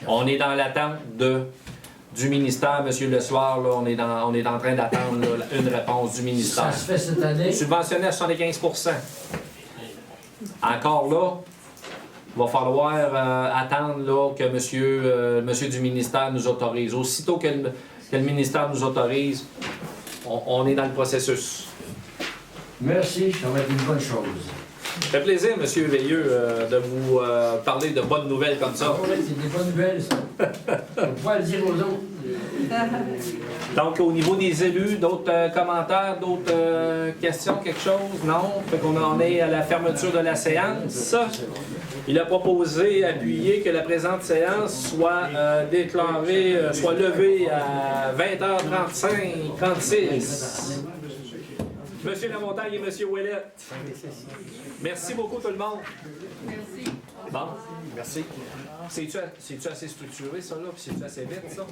On est dans l'attente du ministère, M. Lesoir, là, on est en train d'attendre là, une réponse du ministère. Ça se fait cette année? Subventionné à 75%. Encore là, il va falloir attendre là, que monsieur du ministère nous autorise. Aussitôt que le ministère nous autorise, on est dans le processus. Merci, ça va être une bonne chose. Ça fait plaisir, M. Veilleux, de vous parler de bonnes nouvelles comme ça. Ah ouais, c'est des bonnes nouvelles, ça. On va pouvoir le dire aux autres. Donc, au niveau des élus, d'autres commentaires, d'autres questions, quelque chose? Non? Fait qu'on en est à la fermeture de la séance. Il a proposé, appuyé, que la présente séance soit déclarée, soit levée à 20h36. Monsieur Lamontagne et Monsieur Ouellet. Merci beaucoup tout le monde. Merci. Bon, merci. C'est-tu assez structuré, ça, là? Puis c'est-tu assez vite, ça?